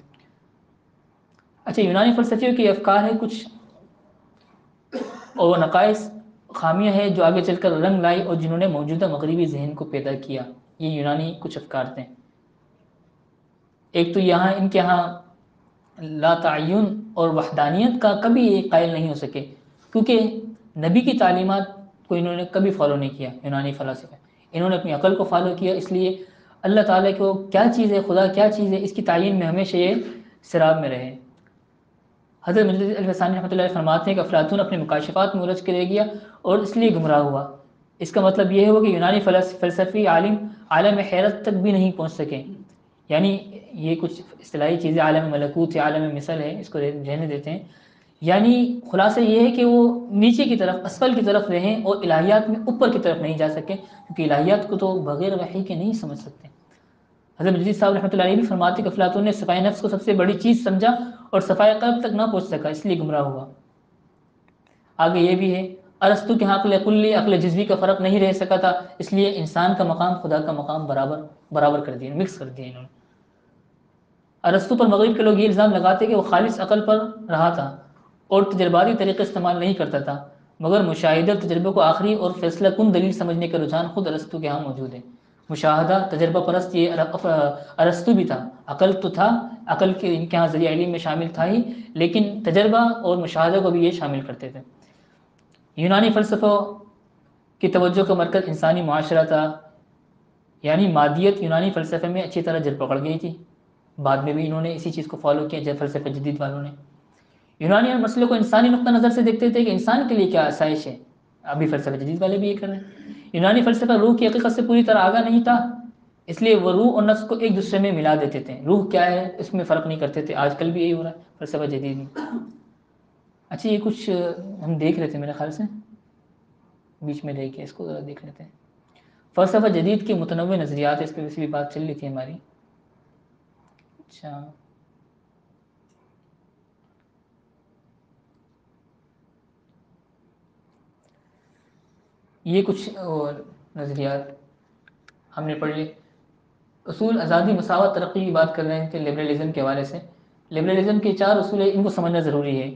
اچھا، یونانی فلسفیوں کے افکار ہیں کچھ، اور نقائص، خامیاں ہیں جو آگے چل کر رنگ لائی اور جنہوں نے موجودہ مغربی ذہن کو پیدا کیا۔ یہ یونانی کچھ افکار تھے۔ ایک تو ان کے ہاں لا تعین اور وحدانیت کا کبھی یہ قائل نہیں ہو سکے، کیونکہ نبی کی تعلیمات کو انہوں نے کبھی فالو نہیں کیا۔ یونانی فلاسفہ انہوں نے اپنی عقل کو فالو کیا، اس لیے اللہ تعالیٰ کو کیا چیز ہے، خدا کیا چیز ہے، اس کی تعین میں ہمیشہ یہ سراب میں رہے۔ حضرت مجدد الفسانی رحمۃ اللہ علیہ فرماتے ہیں کہ افلاطون اپنے مکاشفات میں الجھ کے رہ گیا اور اس لیے گمراہ ہوا۔ اس کا مطلب یہ ہوا کہ یونانی فلسفی عالم حیرت تک بھی نہیں پہنچ سکے، یعنی یہ کچھ اصطلاحی چیزیں عالم ملکوت یا عالم مثل ہے، اس کو رہنے دیتے ہیں. یعنی خلاصہ یہ ہے کہ وہ نیچے کی طرف، اسفل کی طرف رہیں اور الہیات میں اوپر کی طرف نہیں جا سکے، کیونکہ الہیات کو تو بغیر وحی کے نہیں سمجھ سکتے. حضرت جدید صاحب رحمۃ اللہ علیہ بھی فرماتے کہ افلاطون نے صفائے نفس کو سب سے بڑی چیز سمجھا اور صفائے قلب تک نہ پہنچ سکا، اس لیے گمراہ ہوا. آگے یہ بھی ہے، ارسطو کے عقل کلی عقل جزوی کا فرق نہیں رہ سکا تھا، اس لیے انسان کا مقام خدا کا مقام برابر کر دیا، مکس کر دیا انہوں نے. ارسطو پر مغرب کے لوگ یہ الزام لگاتے کہ وہ خالص عقل پر رہا تھا اور تجرباتی طریقے استعمال نہیں کرتا تھا، مگر مشاہدہ تجربے کو آخری اور فیصلہ کن دلیل سمجھنے کا رجحان خود ارسطو کے ہاں موجود ہے. مشاہدہ تجربہ پرست یہ ارسطو بھی تھا. عقل تو تھا، عقل کے ان کے ہاں ذریعہ علم میں شامل تھا ہی، لیکن تجربہ اور مشاہدہ کو بھی یہ شامل کرتے تھے. یونانی فلسفوں کی توجہ کا مرکز انسانی معاشرہ تھا، یعنی مادیت یونانی فلسفے میں اچھی طرح جڑ پکڑ گئی تھی. بعد میں بھی انہوں نے اسی چیز کو فالو کیا جب فلسفہ جدید والوں نے. یونانی اور مسئلے کو انسانی نقطہ نظر سے دیکھتے تھے کہ انسان کے لیے کیا آسائش ہے. ابھی فلسفہ جدید والے بھی یہ کر رہے ہیں. یونانی فلسفہ روح کی حقیقت سے پوری طرح آگاہ نہیں تھا، اس لیے وہ روح اور نفس کو ایک دوسرے میں ملا دیتے تھے. روح کیا ہے اس میں فرق نہیں کرتے تھے. آج کل بھی یہی ہو رہا ہے فلسفہ جدید میں. اچھا یہ کچھ ہم دیکھ رہے تھے میرے خیال سے، بیچ میں دیکھ کے اس کو ذرا دیکھ لیتے ہیں. فلسفہ جدید کے متنوع نظریات، اس پہ ویسے بھی بات چل رہی تھی ہماری. اچھا یہ کچھ اور نظریات ہم نے پڑھ لی. اصول آزادی، مساوات، ترقی کی بات کر رہے تھے لبرلزم کے حوالے سے. لبرلزم کے 4 اصول ہیں، ان کو سمجھنا ضروری ہے.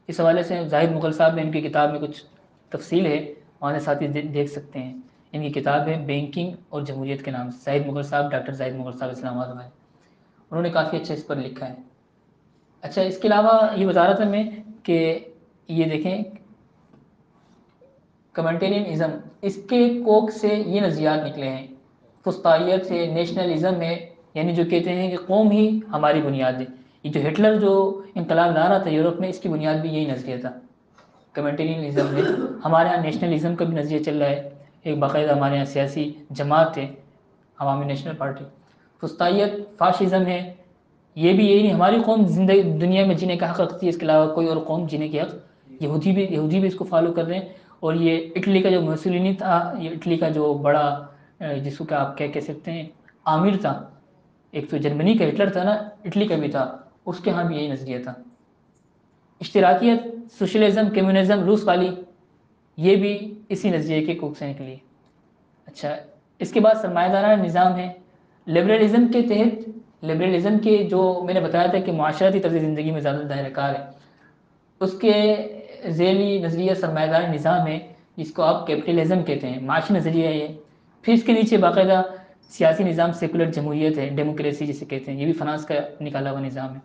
اس حوالے سے زاہد مغل صاحب نے ان کی کتاب میں کچھ تفصیل ہے، وہاں سے ساتھی دیکھ سکتے ہیں. ان کی کتاب ہے بینکنگ اور جمہوریت کے نام سے. زاہد مغل صاحب، ڈاکٹر زاہد مغل صاحب اسلام آباد والے، انہوں نے کافی اچھا اس پر لکھا ہے. اچھا اس کے علاوہ یہ بتا رہا تھا میں کہ یہ دیکھیں کمنٹینزم، اس کے کوک سے یہ نظریات نکلے ہیں. فسطائیت ہے، نیشنلزم ہے، یعنی جو کہتے ہیں کہ قوم ہی ہماری بنیاد ہے. یہ جو ہٹلر جو انقلاب لا رہا تھا یورپ میں، اس کی بنیاد بھی یہی نظریہ تھا. کمنٹینزم ہے. ہمارے یہاں نیشنلزم کا بھی نظریہ چل رہا ہے، ایک باقاعدہ ہمارے یہاں سیاسی جماعت ہے عوامی نیشنل پارٹی. فسطائیت فاشزم ہے، یہ بھی یہی نہیں ہماری قوم زندگی دنیا میں جینے کا حق رکھتی ہے، اس کے علاوہ کوئی اور قوم جینے کے حق. یہودی بھی اس کو فالو کر رہے ہیں. اور یہ اٹلی کا جو مسولینی تھا، یہ اٹلی کا جو بڑا جس کو کہ آپ کیا کہہ سکتے ہیں عامر تھا، ایک تو جرمنی کا ہٹلر تھا نا، اٹلی کا بھی تھا، اس کے ہاں بھی یہی نظریہ تھا. اشتراکیت، سوشلزم، کمیونزم، روس والی، یہ بھی اسی نظریے کے کوک سے نکلی. اچھا اس کے بعد سرمایہ دارانہ نظام ہے. لبرلزم کے تحت، لبرلزم کے جو میں نے بتایا تھا کہ معاشرتی طرز زندگی میں زیادہ دائرہ کار ہے، اس کے ذیلی نظریہ سرمایہ دار نظام ہے، جس کو آپ کیپٹلزم کہتے ہیں، معاشی نظریہ ہے یہ. پھر اس کے نیچے باقاعدہ سیاسی نظام سیکولر جمہوریت ہے، ڈیموکریسی جسے کہتے ہیں، یہ بھی فرانس کا نکالا ہوا نظام ہے.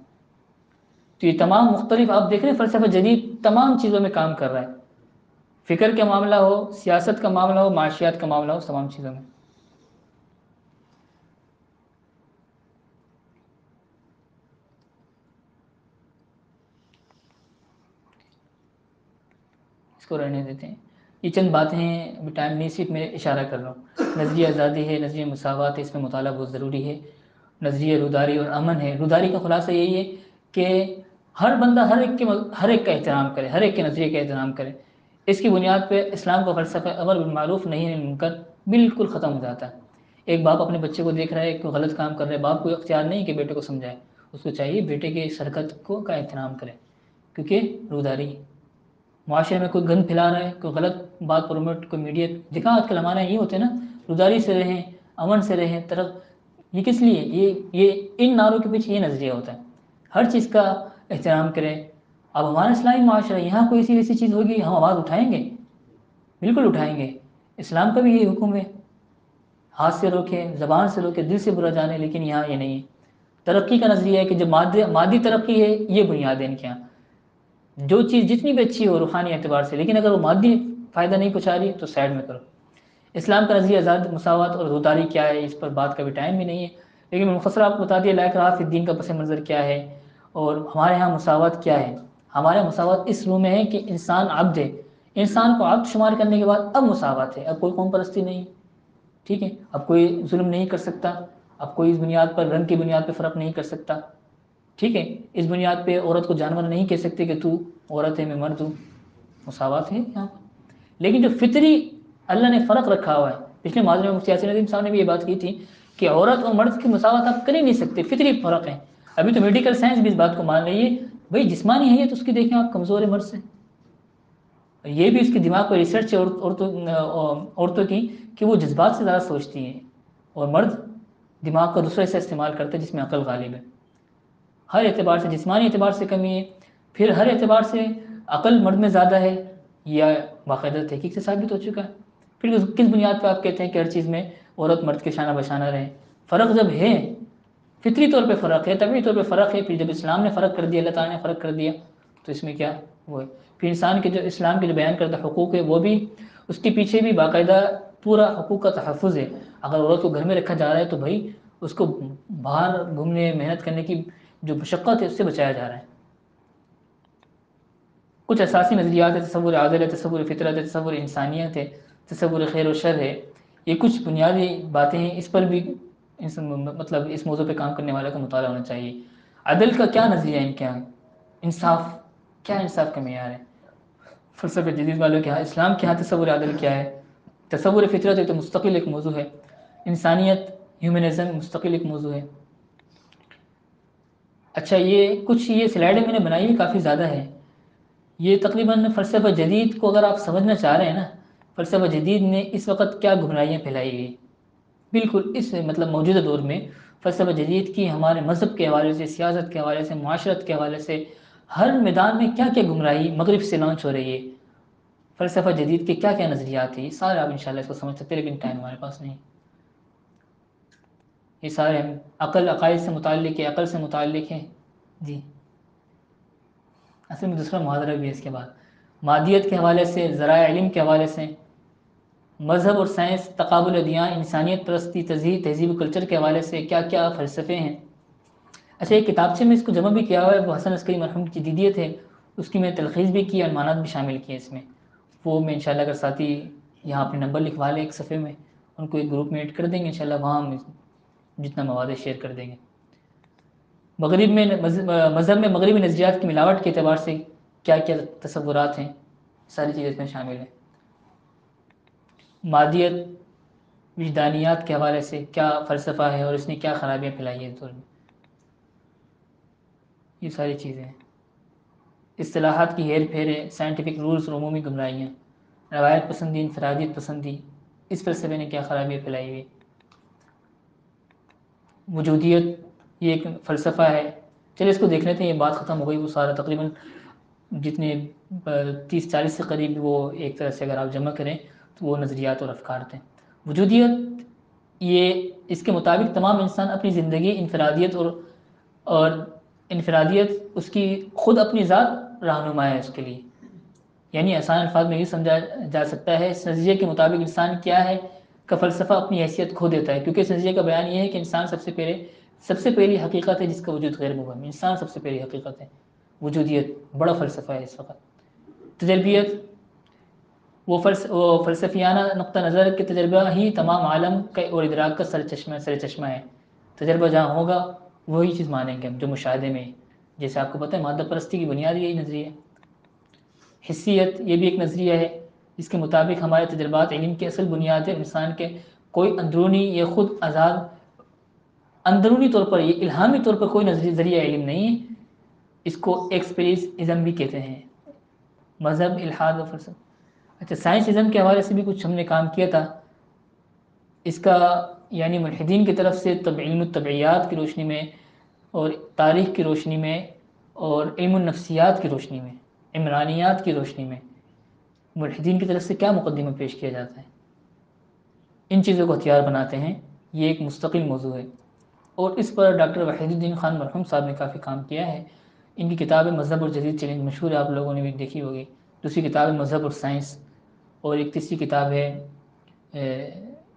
تو یہ تمام مختلف آپ دیکھ رہے ہیں فلسفہ جدید تمام چیزوں میں کام کر رہا ہے. فکر کا معاملہ ہو، سیاست کا معاملہ ہو، معاشیات کا معاملہ ہو، تمام چیزوں میں. اس کو رہنے دیتے ہیں. یہ چند باتیں ہیں، ابھی ٹائم نہیں، صرف میں اشارہ کر رہا ہوں. نظریہ آزادی ہے، نظریہ مساوات ہے، اس میں مطالعہ بہت ضروری ہے. نظریہ روداری اور امن ہے. روداری کا خلاصہ یہی ہے کہ ہر بندہ ہر ایک کا احترام کرے، ہر ایک کے نظریے کا احترام کرے. اس کی بنیاد پہ اسلام کا فلسفہ امر بالمعروف نہی عن المنکر بالکل ختم ہو جاتا ہے. ایک باپ اپنے بچے کو دیکھ رہا ہے کہ غلط کام کر رہا ہے، باپ کو اختیار نہیں کہ بیٹے کو سمجھائے، اس کو چاہیے بیٹے کے اس حرکت کو کا احترام کرے، کیونکہ روداری. معاشرے میں کوئی گند پھیلا رہا ہے، کوئی غلط بات پروموٹ، کوئی میڈیا دکھا، آج کل ہمارے یہ ہوتے ہیں نا، روداری سے رہیں، امن سے رہیں، یہ کس لیے؟ یہ ان نعروں کے پیچھے یہ نظریہ ہوتا ہے. ہر چیز کا احترام کریں. اب ہمارا اسلامی معاشرہ، یہاں کوئی ایسی چیز ہوگی ہم آواز اٹھائیں گے، بالکل اٹھائیں گے. اسلام کا بھی یہی حکم ہے، ہاتھ سے روکیں، زبان سے روکیں، دل سے برا جانے، لیکن یہاں یہ نہیں ہے. ترقی کا نظریہ ہے کہ جو مادی ترقی ہے یہ بنیاد ہے ان کے یہاں. جو چیز جتنی بھی اچھی ہو روحانی اعتبار سے، لیکن اگر وہ مادی فائدہ نہیں پہنچا رہی تو سائڈ میں کرو. اسلام کا نظریہ آزاد، مساوات اور روداری کیا ہے، اس پر بات کا بھی ٹائم بھی نہیں ہے، لیکن مختصر آپ کو بتا دیا لائق رہا فی الدین کا پس منظر کیا ہے. اور ہمارے ہاں مساوات کیا ہے. ہمارے یہاں مساوات اس روح میں ہے کہ انسان عبد ہے، انسان کو عبد شمار کرنے کے بعد اب مساوات ہے. اب کوئی قوم پرستی نہیں، ٹھیک ہے، اب کوئی ظلم نہیں کر سکتا، اب کوئی اس بنیاد پر رنگ کی بنیاد پہ فرق نہیں کر سکتا، ٹھیک ہے، اس بنیاد پہ عورت کو جانور نہیں کہہ سکتے کہ تو عورت ہے میں مرد ہوں، مساوات ہے یہاں پر۔ لیکن جو فطری اللہ نے فرق رکھا ہوا ہے، پچھلے محاضرے میں مفتی یاسین ندیم صاحب نے بھی یہ بات کی تھی کہ عورت اور مرد کی مساوات آپ کر ہی نہیں سکتے، فطری فرق ہے۔ ابھی تو میڈیکل سائنس بھی اس بات کو مان رہی ہے، بھائی جسمانی حیثیت اس کی دیکھیں آپ کمزور ہے مرد سے، یہ بھی اس کے دماغ پر ریسرچ ہے عورتوں کی کہ وہ جذبات سے زیادہ سوچتی ہیں، اور مرد دماغ کا دوسرا حصہ استعمال کرتا ہے جس میں عقل غالب ہے۔ ہر اعتبار سے، جسمانی اعتبار سے کمی ہے، پھر ہر اعتبار سے عقل مرد میں زیادہ ہے، یا باقاعدہ تحقیق سے ثابت ہو چکا ہے۔ پھر کس بنیاد پہ آپ کہتے ہیں کہ ہر چیز میں عورت مرد کے شانہ بشانہ رہیں؟ فرق جب ہے، فطری طور پہ فرق ہے، طبعی طور پہ فرق ہے، پھر جب اسلام نے فرق کر دیا، اللہ تعالیٰ نے فرق کر دیا، تو اس میں کیا وہ ہے؟ پھر انسان کے جو اسلام کے جو بیان کردہ حقوق ہے وہ بھی، اس کے پیچھے بھی باقاعدہ پورا حقوق کا تحفظ ہے۔ اگر عورت کو گھر میں رکھا جا رہا ہے تو بھائی اس کو باہر گھومنے محنت کرنے کی جو مشقت ہے اس سے بچایا جا رہا ہے۔ کچھ اساسی نظریات ہے، تصور عادل ہے، تصور فطرت ہے، تصور انسانیت ہے، تصور خیر و شر ہے، یہ کچھ بنیادی باتیں ہیں، اس پر بھی مطلب اس موضوع پہ کام کرنے والے کا مطالعہ ہونا چاہیے۔ عدل کا کیا نظریہ ہے ان کے یہاں؟ انصاف، کیا انصاف کا معیار ہے؟ فلسفہ جدید والوں کے یہاں، اسلام کے یہاں تصور عدل کیا ہے؟ تصور فطرت ہے تو مستقل ایک موضوع ہے، انسانیت ہیومنزم مستقل ایک موضوع ہے۔ اچھا، یہ کچھ یہ سلائڈیں میں نے بنائی ہوئی کافی زیادہ ہے، یہ تقریباً فلسفہ جدید کو اگر آپ سمجھنا چاہ رہے ہیں نا، فلسفہ جدید نے اس وقت کیا گمراہیاں پھیلائی ہوئی، بالکل اس مطلب موجودہ دور میں فلسفہ جدید کی ہمارے مذہب کے حوالے سے، سیاست کے حوالے سے، معاشرت کے حوالے سے، ہر میدان میں کیا کیا گمراہی مغرب سے لانچ ہو رہی ہے، فلسفہ جدید کے کیا کیا نظریات ہیں، یہ سارے آپ انشاءاللہ اس کو سمجھ سکتے ہیں، لیکن ٹائم ہمارے پاس نہیں۔ یہ سارے عقل، عقائد سے متعلق ہے، عقل سے متعلق ہے جی۔ اصل میں دوسرا محاضرہ بھی ہے اس کے بعد، مادیت کے حوالے سے، ذرائع علم کے حوالے سے، مذہب اور سائنس، تقابل ادیان، انسانیت پرستی، تہذیب و کلچر کے حوالے سے کیا کیا فلسفے ہیں۔ اچھا، ایک کتابچے میں اس کو جمع بھی کیا ہوا ہے، وہ حسن عسکری مرحوم کی جدیدیت ہے، اس کی میں تلخیص بھی کی اور عنوانات بھی شامل کیے اس میں، وہ میں انشاءاللہ اگر ساتھی یہاں اپنے نمبر لکھوا لیں ایک صفحے میں، ان کو ایک گروپ میں ایڈ کر دیں گے انشاءاللہ، وہاں ہم جتنا مواد ہے شیئر کر دیں گے۔ مغرب میں مذہب میں مغربی نظریات کی ملاوٹ کے اعتبار سے کیا کیا تصورات ہیں، ساری چیزیں اس میں شامل ہیں۔ مادیت، وجدانیات کے حوالے سے کیا فلسفہ ہے اور اس نے کیا خرابیاں پھیلائی ہیں اس دور میں، یہ ساری چیزیں ہیں۔ اصطلاحات کی ہیر پھیر ہے، سائنٹیفک رولز اور عمومی گمراہیاں، روایت پسندی، انفرادیت پسندی، اس فلسفے نے کیا خرابیاں پھیلائی ہوئی۔ وجودیت، یہ ایک فلسفہ ہے، چلے اس کو دیکھ لیتے ہیں، یہ بات ختم ہو گئی، وہ سارا تقریباً جتنے 30-40 سے قریب وہ ایک طرح سے اگر آپ جمع کریں تو وہ نظریات اور افکار تھے۔ وجودیت، یہ اس کے مطابق تمام انسان اپنی زندگی اور انفرادیت اس کی خود اپنی ذات رہنما ہے اس کے لیے، یعنی آسان الفاظ میں یہ سمجھا جا سکتا ہے، اس نظریے کے مطابق انسان کیا ہے کا فلسفہ اپنی حیثیت کھو دیتا ہے، کیونکہ اس نظریے کا بیان یہ ہے کہ انسان سب سے پہلی حقیقت ہے جس کا وجود غیر ممکن، انسان سب سے پہلی حقیقت ہے۔ وجودیت بڑا فلسفہ ہے اس وقت۔ تجربیت، وہ فلسفیانہ نقطہ نظر کہ تجربہ ہی تمام عالم کا اور ادراک کا سر چشمہ ہے، تجربہ جہاں ہوگا وہی چیز مانیں گے ہم جو مشاہدے میں ہے، جیسے آپ کو پتہ ہے مادہ پرستی کی بنیاد یہی نظریہ ہے۔ حسیت، یہ بھی ایک نظریہ ہے جس کے مطابق ہمارے تجربات علم کی اصل بنیاد ہے، انسان کے کوئی اندرونی یا خود آزاد اندرونی طور پر، یہ الہامی طور پر کوئی ذریعہ علم نہیں ہے، اس کو ایکسپریسزم بھی کہتے ہیں، مذہب، الحاد و فلسفہ۔ اچھا، سائنسزم کے حوالے سے بھی کچھ ہم نے کام کیا تھا، اس کا یعنی ملحدین کی طرف سے علم الطبعیات کی روشنی میں اور تاریخ کی روشنی میں اور علم النفسیات کی روشنی میں، عمرانیات کی روشنی میں ملحدین کی طرف سے کیا مقدمہ پیش کیا جاتا ہے، ان چیزوں کو ہتھیار بناتے ہیں، یہ ایک مستقل موضوع ہے، اور اس پر ڈاکٹر وحید الدین خان مرحوم صاحب نے کافی کام کیا ہے۔ ان کی کتاب مذہب اور جدید چیلنج مشہور ہے، آپ لوگوں نے بھی دیکھی ہوگی۔ دوسری کتاب ہے مذہب اور سائنس، اور ایک تیسری کتاب ہے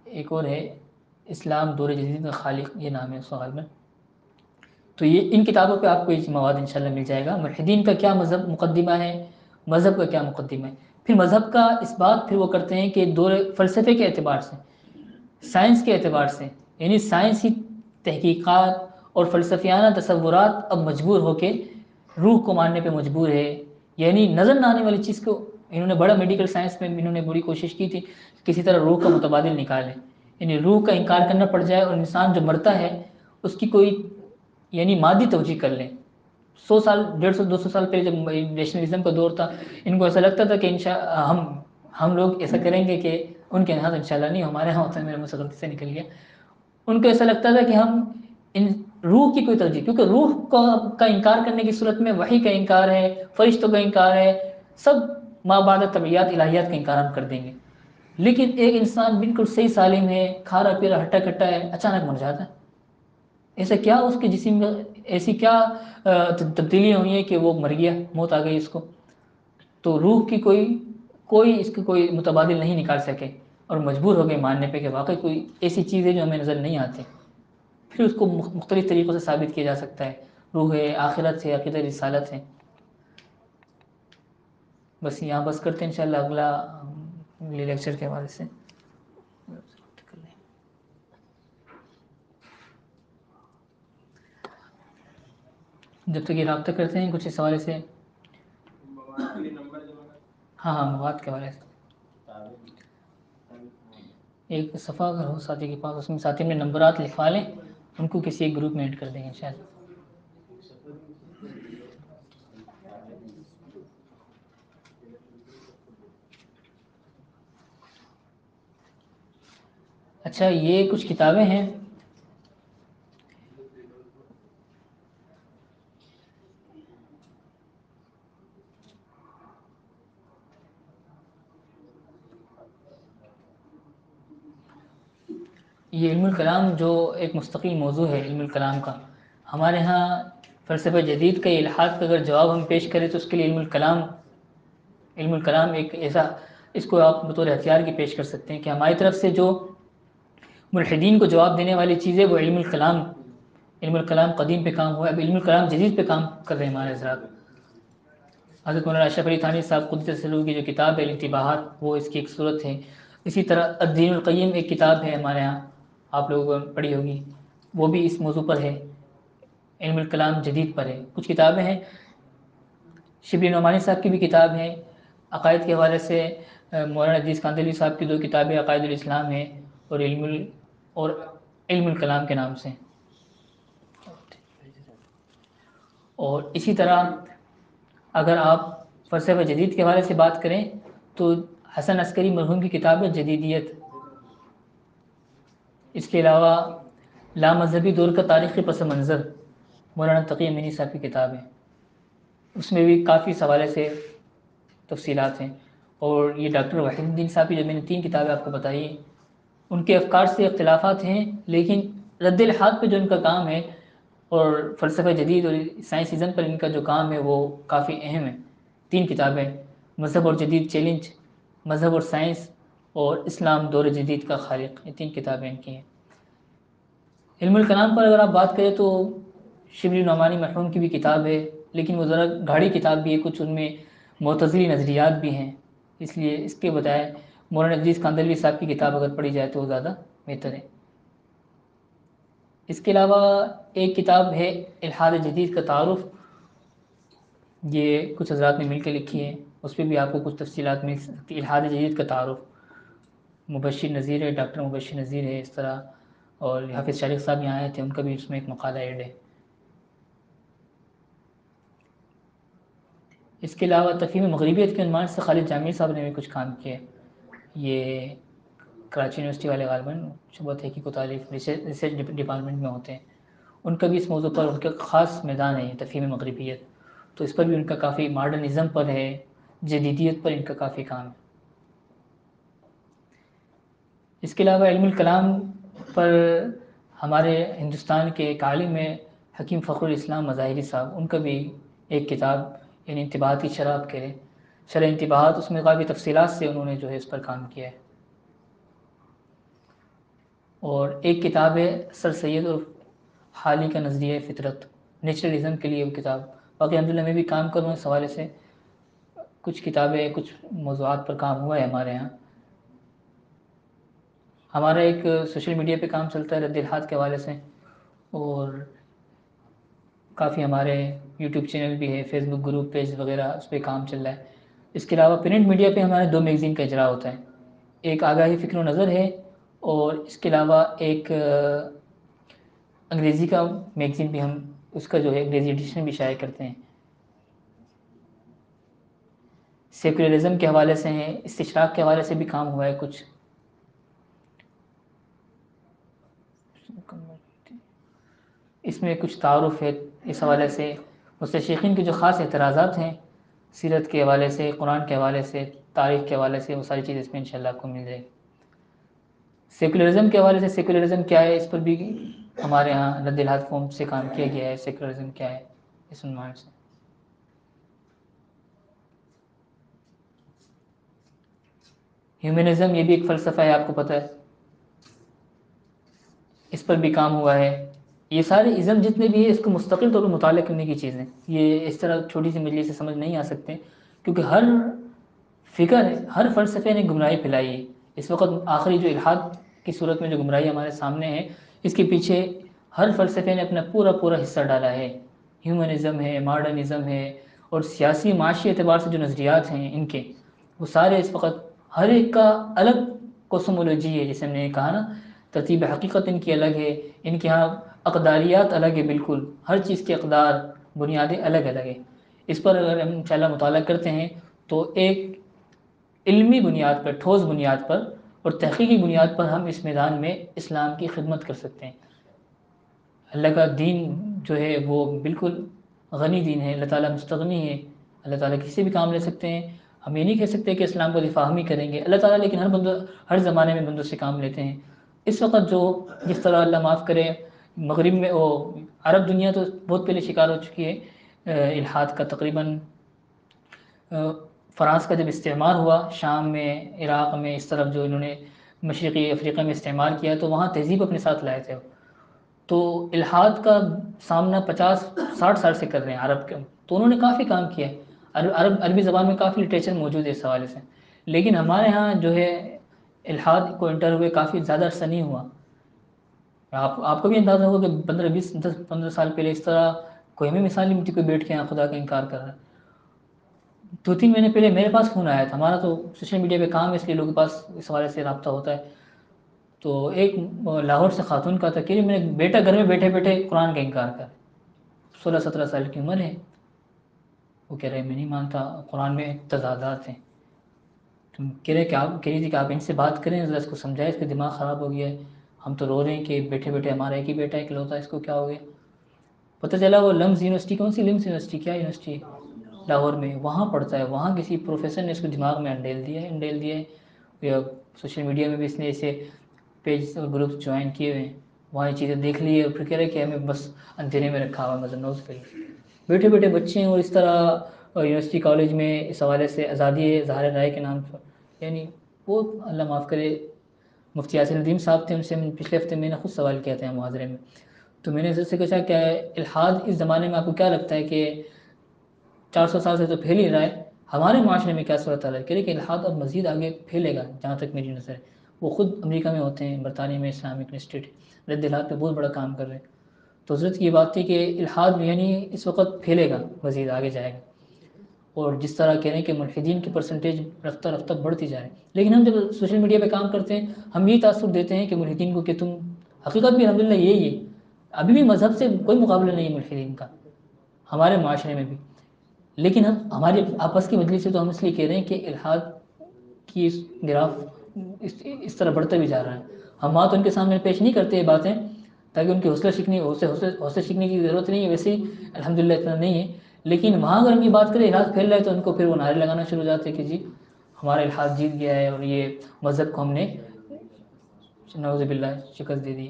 ایک اور ہے اسلام دور جدید کا خالق، یہ نام ہے اس کا غالباً۔ تو یہ ان کتابوں پہ آپ کو یہ مواد انشاءاللہ مل جائے گا، ملحدین کا کیا مذہب مقدمہ ہے، مذہب کا کیا مقدمہ ہے، پھر مذہب کا اس بات پھر وہ کرتے ہیں کہ دور فلسفے کے اعتبار سے، سائنس کے اعتبار سے، یعنی سائنس ہی تحقیقات اور فلسفیانہ تصورات اب مجبور ہو کے روح کو ماننے پہ مجبور ہے. یعنی نظر نہ آنے والی چیز کو انہوں نے بڑا میڈیکل سائنس میں انہوں نے بڑی کوشش کی تھی کہ کسی طرح روح کا متبادل نکالیں، یعنی روح کا انکار کرنا پڑ جائے اور انسان جو مرتا ہے اس کی کوئی یعنی مادی توجیہ کر لیں. 100 سال 150 200 سال پہلے جب نیشنلزم کا دور تھا، ان کو ایسا لگتا تھا کہ ہم لوگ ایسا کریں گے کہ ان کے یہاں انشاءاللہ نہیں، ہمارے یہاں ہوتا ہے، میرے منہ سے غلطی سے نکل گیا. ان کو ایسا لگتا تھا کہ ہم ان روح کی کوئی ترجیح، کیونکہ روح کا انکار کرنے کی صورت میں وحی کا انکار ہے، فرشتوں کا انکار ہے، سب ما بعد طبیعیات الہیات کا انکار ہم کر دیں گے. لیکن ایک انسان بالکل صحیح سالم ہے، کھارا پیرا ہٹا کٹا ہے، اچانک مر جاتا ہے. ایسا کیا اس کے جسم میں ایسی کیا تبدیلیاں ہوئی ہیں کہ وہ مر گیا، موت آ گئی اس کو. تو روح کی کوئی اس کی کوئی متبادل نہیں نکال سکے اور مجبور ہو گئے ماننے پہ کہ واقعی کوئی ایسی چیز ہے جو ہمیں نظر نہیں آتی. پھر اس کو مختلف طریقوں سے ثابت کیا جا سکتا ہے، روح ہے، آخرت ہے، عقیدہ رسالت ہے. بس یہاں بس کرتے ہیں انشاءاللہ، اگلا اگلے لیکچر کے حوالے سے جب تک یہ رابطہ کرتے ہیں کچھ اس حوالے سے. ہاں ہاں، مواد کے حوالے سے ایک صفحہ اگر ہو ساتھی کے پاس، اس میں ساتھی میں نمبرات لکھوا لیں، ان کو کسی ایک گروپ میں ایڈ کر دیں گے انشاءاللہ. اچھا، یہ کچھ کتابیں ہیں. یہ علم الکلام جو ایک مستقل موضوع ہے علم الکلام کا، ہمارے ہاں فلسفہ جدید کا الحاد کا اگر جواب ہم پیش کریں تو اس کے لیے علم الکلام ایک ایسا، اس کو آپ بطور ہتھیار کی پیش کر سکتے ہیں کہ ہماری طرف سے جو ملحدین کو جواب دینے والی چیز ہے وہ علم الکلام قدیم پہ کام ہوا ہے. اب علم الکلام جدید پہ کام کر رہے ہیں ہمارے حضرات. حضرت مولانا اشرف علی تھانوی صاحب قدس سرور کی جو کتاب ہے الانتباہات، وہ اس کی ایک صورت ہے. اسی طرح الدین القیم ایک کتاب ہے ہمارے ہاں، آپ لوگوں نے پڑھی ہوگی، وہ بھی اس موضوع پر ہے، علم الکلام جدید پر ہے. کچھ کتابیں ہیں، شبلی نعمانی صاحب کی بھی کتاب ہے عقائد کے حوالے سے. مولانا عزیز کاندھلی صاحب کی 2 کتابیں عقائد الاسلام ہیں اور علم الکلام کے نام سے. اور اسی طرح اگر آپ فلسفہ جدید کے حوالے سے بات کریں تو حسن عسکری مرحوم کی کتاب ہے جدیدیت. اس کے علاوہ لامذہبی دور کا تاریخی پس منظر مولانا تقی امینی صاحب کی کتاب ہے، اس میں بھی کافی اس حوالے سے تفصیلات ہیں. اور یہ ڈاکٹر وحید الدین صاحب کی جو میں نے 3 کتابیں آپ کو بتائی ہیں، ان کے افکار سے اختلافات ہیں، لیکن رد الحاد پہ جو ان کا کام ہے اور فلسفہ جدید اور سائنسزم پر ان کا جو کام ہے وہ کافی اہم ہے. 3 کتابیں، مذہب اور جدید چیلنج، مذہب اور سائنس، اور اسلام دور جدید کا خالق، یہ 3 کتابیں ان کی ہیں. علم الکلام پر اگر آپ بات کریں تو شبلی نعمانی مرحوم کی بھی کتاب ہے، لیکن وہ ذرا گاڑی کتاب بھی ہے، کچھ ان میں معتزلی نظریات بھی ہیں، اس لیے اس کے بجائے مولانا عزیز کاندھلوی صاحب کی کتاب اگر پڑھی جائے تو وہ زیادہ بہتر ہے. اس کے علاوہ ایک کتاب ہے الحاد جدید کا تعارف، یہ کچھ حضرات نے مل کے لکھی ہے، اس پہ بھی آپ کو کچھ تفصیلات مل سکتی. الحاد جدید کا تعارف، مبشر نذیر ہے، ڈاکٹر مبشر نذیر ہے اس طرح، اور حافظ شارق صاحب یہاں آئے تھے، ان کا بھی اس میں ایک مقالہ ایڈ ہے. اس کے علاوہ تفہیم مغربیت کے عنوان سے خالد جامی صاحب نے بھی کچھ کام کیا ہے. یہ کراچی یونیورسٹی والے غالباً شعبہ تحقیق و تعلیف ریسرچ ڈپارٹمنٹ میں ہوتے ہیں، ان کا بھی اس موضوع پر ان کا خاص میدان ہے تفہیم مغربیت، تو اس پر بھی ان کا کافی ماڈرنزم پر ہے، جدیدیت پر ان کا کافی کام ہے. اس کے علاوہ علم الکلام پر ہمارے ہندوستان کے ایک عالم ہے حکیم فخر الاسلام مظاہری صاحب، ان کا بھی ایک کتاب یعنی انتباہاتی شرح آپ کہہ لیں، شرح انتباہات، اس میں کافی تفصیلات سے انہوں نے جو ہے اس پر کام کیا ہے. اور ایک کتاب ہے سر سید اور حالی کا نظریہ فطرت، نیچرلزم کے لیے وہ کتاب. باقی الحمدللہ میں بھی کام کروں اس حوالے سے، کچھ کتابیں کچھ موضوعات پر کام ہوا ہے ہمارے ہاں. ہمارا ایک سوشل میڈیا پہ کام چلتا ہے رد الحاد کے حوالے سے، اور کافی ہمارے یوٹیوب چینل بھی ہے، فیس بک گروپ پیج وغیرہ اس پہ کام چل رہا ہے۔ اس کے علاوہ پرنٹ میڈیا پہ ہمارے 2 میگزین کا اجرا ہوتا ہے، ایک آگاہی فکر و نظر ہے، اور اس کے علاوہ ایک انگریزی کا میگزین بھی ہم اس کا جو ہے انگریزی ایڈیشن بھی شائع کرتے ہیں۔ سیکولرزم کے حوالے سے ہیں، استشراق کے حوالے سے بھی کام ہوا ہے کچھ۔ اس میں کچھ تعارف ہے اس حوالے سے، مستشرقین کے جو خاص اعتراضات ہیں سیرت کے حوالے سے، قرآن کے حوالے سے، تاریخ کے حوالے سے، وہ ساری چیز اس میں انشاءاللہ آپ کو مل جائے گی۔ سیکولرزم کے حوالے سے، سیکولرزم کیا ہے، اس پر بھی ہمارے ہاں رد الحاد فارم سے کام کیا گیا ہے، سیکولرزم کیا ہے اس عنوان سے۔ ہیومنزم یہ بھی ایک فلسفہ ہے، آپ کو پتہ ہے، اس پر بھی کام ہوا ہے۔ یہ سارے ازم جتنے بھی ہیں اس کو مستقل طور پر مطالعہ کرنے کی چیزیں، یہ اس طرح چھوٹی سی مجلس سے سمجھ نہیں آ سکتے، کیونکہ ہر فکر ہے، ہر فلسفے نے گمراہی پھیلائی ہے۔ اس وقت آخری جو الحاد کی صورت میں جو گمراہی ہمارے سامنے ہے، اس کے پیچھے ہر فلسفے نے اپنا پورا پورا حصہ ڈالا ہے۔ ہیومنزم ہے، ماڈرنزم ہے، اور سیاسی معاشی اعتبار سے جو نظریات ہیں ان کے، وہ سارے اس وقت ہر ایک کا الگ کوسمولوجی ہے، جیسے ہم نے کہا نا، ترتیب حقیقت ان کی الگ ہے، ان کے ہاں اقداریات الگ ہے، بالکل ہر چیز کی اقدار بنیادیں الگ الگ ہے۔ اس پر اگر ہم انشاءاللہ مطالعہ کرتے ہیں تو ایک علمی بنیاد پر، ٹھوس بنیاد پر اور تحقیقی بنیاد پر ہم اس میدان میں اسلام کی خدمت کر سکتے ہیں۔ اللہ کا دین جو ہے وہ بالکل غنی دین ہے، اللہ تعالیٰ مستغنی ہے، اللہ تعالیٰ کسی سے بھی کام لے سکتے ہیں۔ ہم یہ نہیں کہہ سکتے کہ اسلام کو دفاع ہم ہی کریں گے، اللہ تعالیٰ لیکن ہر زمانے میں بندوں سے کام لیتے ہیں۔ اس وقت جو جس طرح اللہ معاف کرے مغرب میں، وہ عرب دنیا تو بہت پہلے شکار ہو چکی ہے الحاد کا، تقریباً فرانس کا جب استعمار ہوا شام میں، عراق میں، اس طرف جو انہوں نے مشرقی افریقہ میں استعمار کیا، تو وہاں تہذیب اپنے ساتھ لائے تھے، تو الحاد کا سامنا 50-60 سال سے کر رہے ہیں عرب کے، تو انہوں نے کافی کام کیا ہے، عربی زبان میں کافی لٹریچر موجود ہے اس حوالے سے، لیکن ہمارے ہاں جو ہے الحاد کو انٹر ہوئے کافی زیادہ عرصہ نہیں ہوا۔ آپ کو بھی اندازہ ہوگا کہ 15 پہلے اس طرح کوئی ہمیں مثال نہیں ملتی، کوئی بیٹھ کے یہاں خدا کا انکار کر رہا ہے۔ 2-3 مہینے پہلے میرے پاس فون آیا تھا، ہمارا تو سوشل میڈیا پہ کام ہے اس لیے لوگوں کے پاس اس حوالے سے رابطہ ہوتا ہے، تو ایک لاہور سے خاتون کا تھا کہ میرا بیٹا گھر میں بیٹھے بیٹھے قرآن کا انکار کر، 16-17 سال کی عمر ہے، وہ کہہ رہے میں نہیں مانتا، قرآن میں تضادات ہیں، تم کہہ رہے کہ آپ کہہ رہی تھی کہ آپ ان سے بات کریں، ذرا اس کو سمجھائیں، اس کا دماغ خراب ہو گیا ہے، ہم تو رو رہے ہیں کہ بیٹھے بیٹھے ہمارا ایک ہی بیٹا ہے اکلوتا، اس کو کیا ہو گیا۔ پتہ چلا وہ لمز یونیورسٹی، کون سی لمز یونیورسٹی، کیا یونیورسٹی لاہور میں، وہاں پڑھتا ہے، وہاں کسی پروفیسر نے اس کو دماغ میں انڈیل دیا ہے، یا سوشل میڈیا میں بھی اس نے ایسے پیج اور گروپس جوائن کیے ہوئے ہیں، وہاں یہ چیزیں دیکھ لی ہے، اور پھر کہہ رہے کہ ہمیں بس اندھیرے میں رکھا ہوا مطلب نوز پہ بیٹھے بیٹھے بچے ہیں، اور اس طرح یونیورسٹی کالج میں اس حوالے سے آزادی ہے اظہار رائے کے نام پر، یعنی وہ اللہ معاف کرے مفتی یاسر الدین صاحب تھے، ان سے پچھلے ہفتے میں نے خود سوال کیا تھا محاضرے میں، تو میں نے اس سے کہا کہ الحاد اس زمانے میں آپ کو کیا لگتا ہے کہ 400 سال سے تو پھیل ہی رہا ہے، ہمارے معاشرے میں کیا صورت حال ہے، کہہ رہے کہ الحاد اب مزید آگے پھیلے گا، جہاں تک میری نظر ہے، وہ خود امریکہ میں ہوتے ہیں، برطانیہ میں اسلامک انسٹیٹیوٹ رد الحاد پہ بہت بڑا کام کر رہے ہیں، تو حضرت کی یہ بات تھی کہ الحاد یعنی اس وقت پھیلے گا، مزید آگے جائے گا، اور جس طرح کہہ رہے ہیں کہ ملحدین کی پرسنٹیج رفتہ رفتہ بڑھتی جا رہی ہے، لیکن ہم جب سوشل میڈیا پہ کام کرتے ہیں ہم یہی تاثر دیتے ہیں کہ ملحدین کو، کہ تم حقیقت بھی الحمدللہ یہی ہے، ابھی بھی مذہب سے کوئی مقابلہ نہیں ہے ملحدین کا ہمارے معاشرے میں بھی، لیکن ہم ہماری آپس کی مجلس سے تو ہم اس لیے کہہ رہے ہیں کہ الحاد کی گراف اس طرح بڑھتا بھی جا رہا ہے، ہم وہاں تو ان کے سامنے پیش نہیں کرتے یہ باتیں تاکہ ان کی حوصلہ شکنی کی ضرورت نہیں ہے، ویسے ہی الحمدللہ اتنا نہیں ہے، لیکن وہاں اگر ہم یہ بات کریں الحاد پھیل رہا ہے تو ان کو پھر وہ نعرے لگانا شروع ہو جاتے ہیں کہ جی ہمارا الحاد جیت گیا ہے، اور یہ مذہب کو ہم نے نعوذ باللہ شکست دے دی،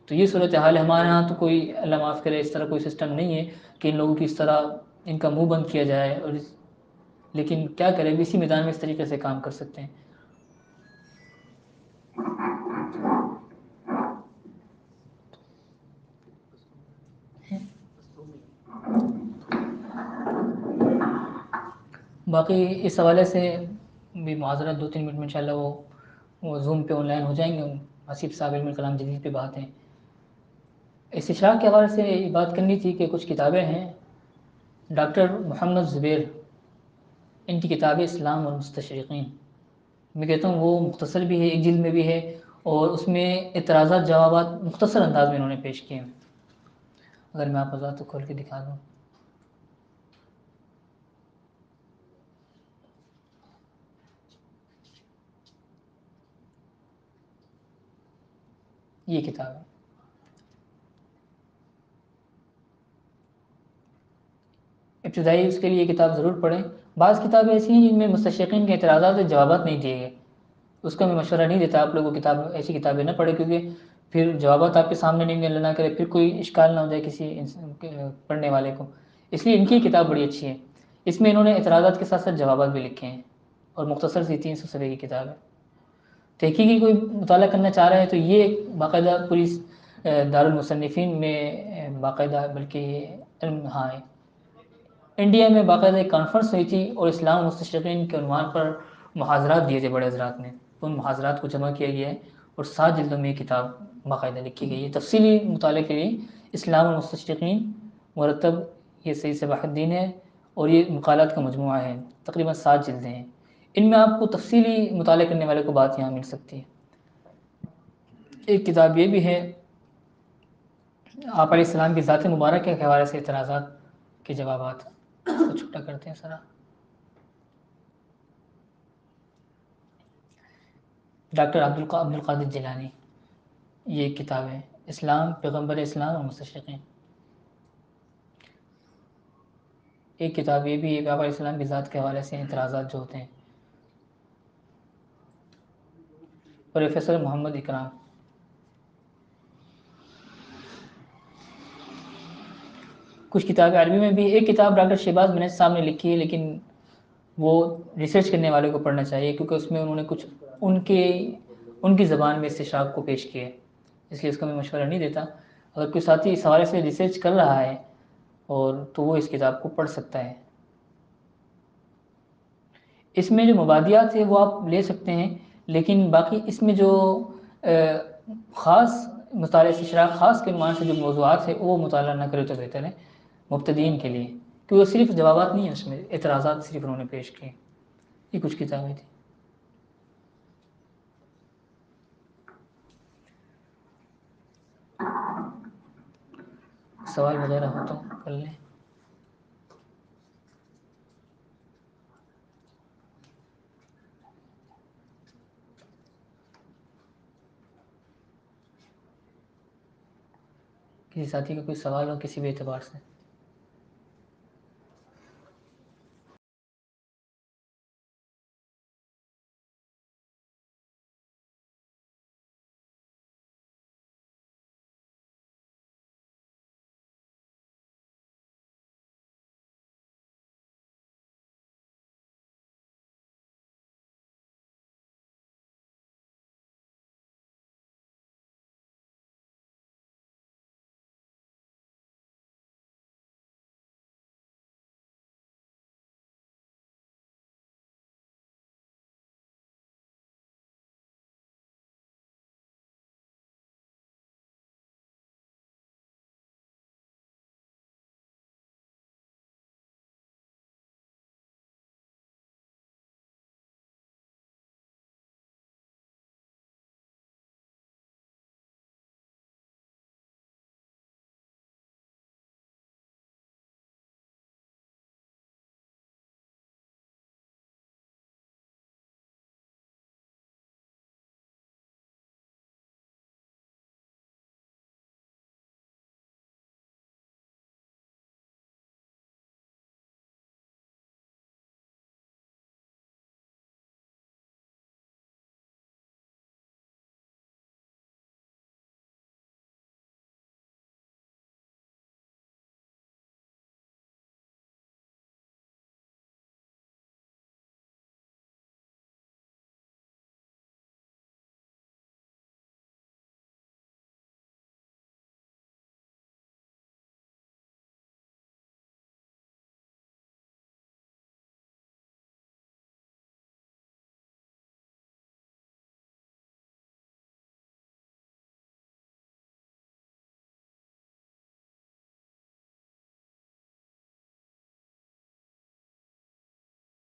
تو یہ صورتحال ہے ہمارے ہاں، تو کوئی اللہ معاف کرے اس طرح کوئی سسٹم نہیں ہے کہ ان لوگوں کی اس طرح ان کا منہ بند کیا جائے، اور لیکن کیا کریں، اسی میدان میں اس طریقے سے کام کر سکتے ہیں۔ باقی اس حوالے سے بھی معذرت 2-3 منٹ میں انشاءاللہ وہ زوم پہ آن لائن ہو جائیں گے، حسیب صاحب علم کلام جدید پہ بات ہیں، استشراق کے حوالے سے یہ بات کرنی تھی کہ کچھ کتابیں ہیں ڈاکٹر محمد زبیر، ان کی کتاب اسلام اور مستشرقین، میں کہتا ہوں وہ مختصر بھی ہے، ایک جلد میں بھی ہے، اور اس میں اعتراضات جوابات مختصر انداز میں انہوں نے پیش کیے ہیں۔ اگر میں آپ کو کھول کے دکھا دوں، یہ کتاب ہے۔ ابتدائی اس کے لیے یہ کتاب ضرور پڑھیں۔ بعض کتابیں ایسی ہیں جن میں مستشرقین کے اعتراضات اور جوابات نہیں دیے گئے، اس کا میں مشورہ نہیں دیتا آپ لوگوں کتاب ایسی کتابیں نہ پڑھیں، کیونکہ پھر جوابات آپ کے سامنے نہیں ملنا نہ کرے، پھر کوئی اشکال نہ ہو جائے کسی پڑھنے والے کو، اس لیے ان کی کتاب بڑی اچھی ہے۔ اس میں انہوں نے اعتراضات کے ساتھ ساتھ جوابات بھی لکھے ہیں، اور مختصر سی 300 صفحے کی کتاب ہے۔ تحقیقی کوئی مطالعہ کرنا چاہ رہا ہے تو یہ ایک باقاعدہ پوری دارالمصنفین میں باقاعدہ، بلکہ یہ ہاں انڈیا میں باقاعدہ ایک کانفرنس ہوئی تھی، اور اسلام و مستشرقین کے عنوان پر محاضرات دیے تھے بڑے حضرات نے، ان محاضرات کو جمع کیا گیا ہے، اور 7 جلدوں میں یہ کتاب باقاعدہ لکھی گئی ہے تفصیلی مطالعے کے لیے۔ اسلام و مستشرقین مرتب، یہ سید صباح الدین ہے، اور یہ مقالات کا مجموعہ ہے، تقریباً 7 جلدیں ہیں، ان میں آپ کو تفصیلی مطالعہ کرنے والے کو بات یہاں مل سکتی ہے۔ ایک کتاب یہ بھی ہے، آپ علیہ السلام کی ذات مبارک کے حوالے سے اعتراضات کے جوابات، اس کو چھوٹا کرتے ہیں سارا، ڈاکٹر عبد القادر جیلانی، یہ ایک کتاب ہے، اسلام، پیغمبر اسلام اور مستشرقین۔ ایک کتاب یہ بھی ہے، آپ علیہ السلام کی ذات کے حوالے سے اعتراضات جو ہوتے ہیں، پروفیسر محمد اکرام۔ کچھ کتابیں عربی میں بھی، ایک کتاب ڈاکٹر شہباز منیج صاحب نے لکھی ہے، لیکن وہ ریسرچ کرنے والے کو پڑھنا چاہیے، کیونکہ اس میں انہوں نے کچھ ان کی زبان میں استشراق کو پیش کیا ہے، اس لیے اس کا میں مشورہ نہیں دیتا۔ اگر کوئی ساتھی اس حوالے سے ریسرچ کر رہا ہے اور تو وہ اس کتاب کو پڑھ سکتا ہے۔ اس میں جو مبادیات ہے وہ آپ لے سکتے ہیں، لیکن باقی اس میں جو خاص مطالعہ استشراق خاص کے عنوان سے جو موضوعات ہیں وہ مطالعہ نہ کرے تو بہتر ہے مبتدئین کے لیے، کیونکہ وہ صرف جوابات نہیں ہیں، اس میں اعتراضات صرف انہوں نے پیش کیے۔ یہ کچھ کتابیں تھیں۔ سوال وغیرہ ہو تو کر لیں۔ کسی ساتھی کا کوئی سوال ہو کسی بھی اعتبار سے؟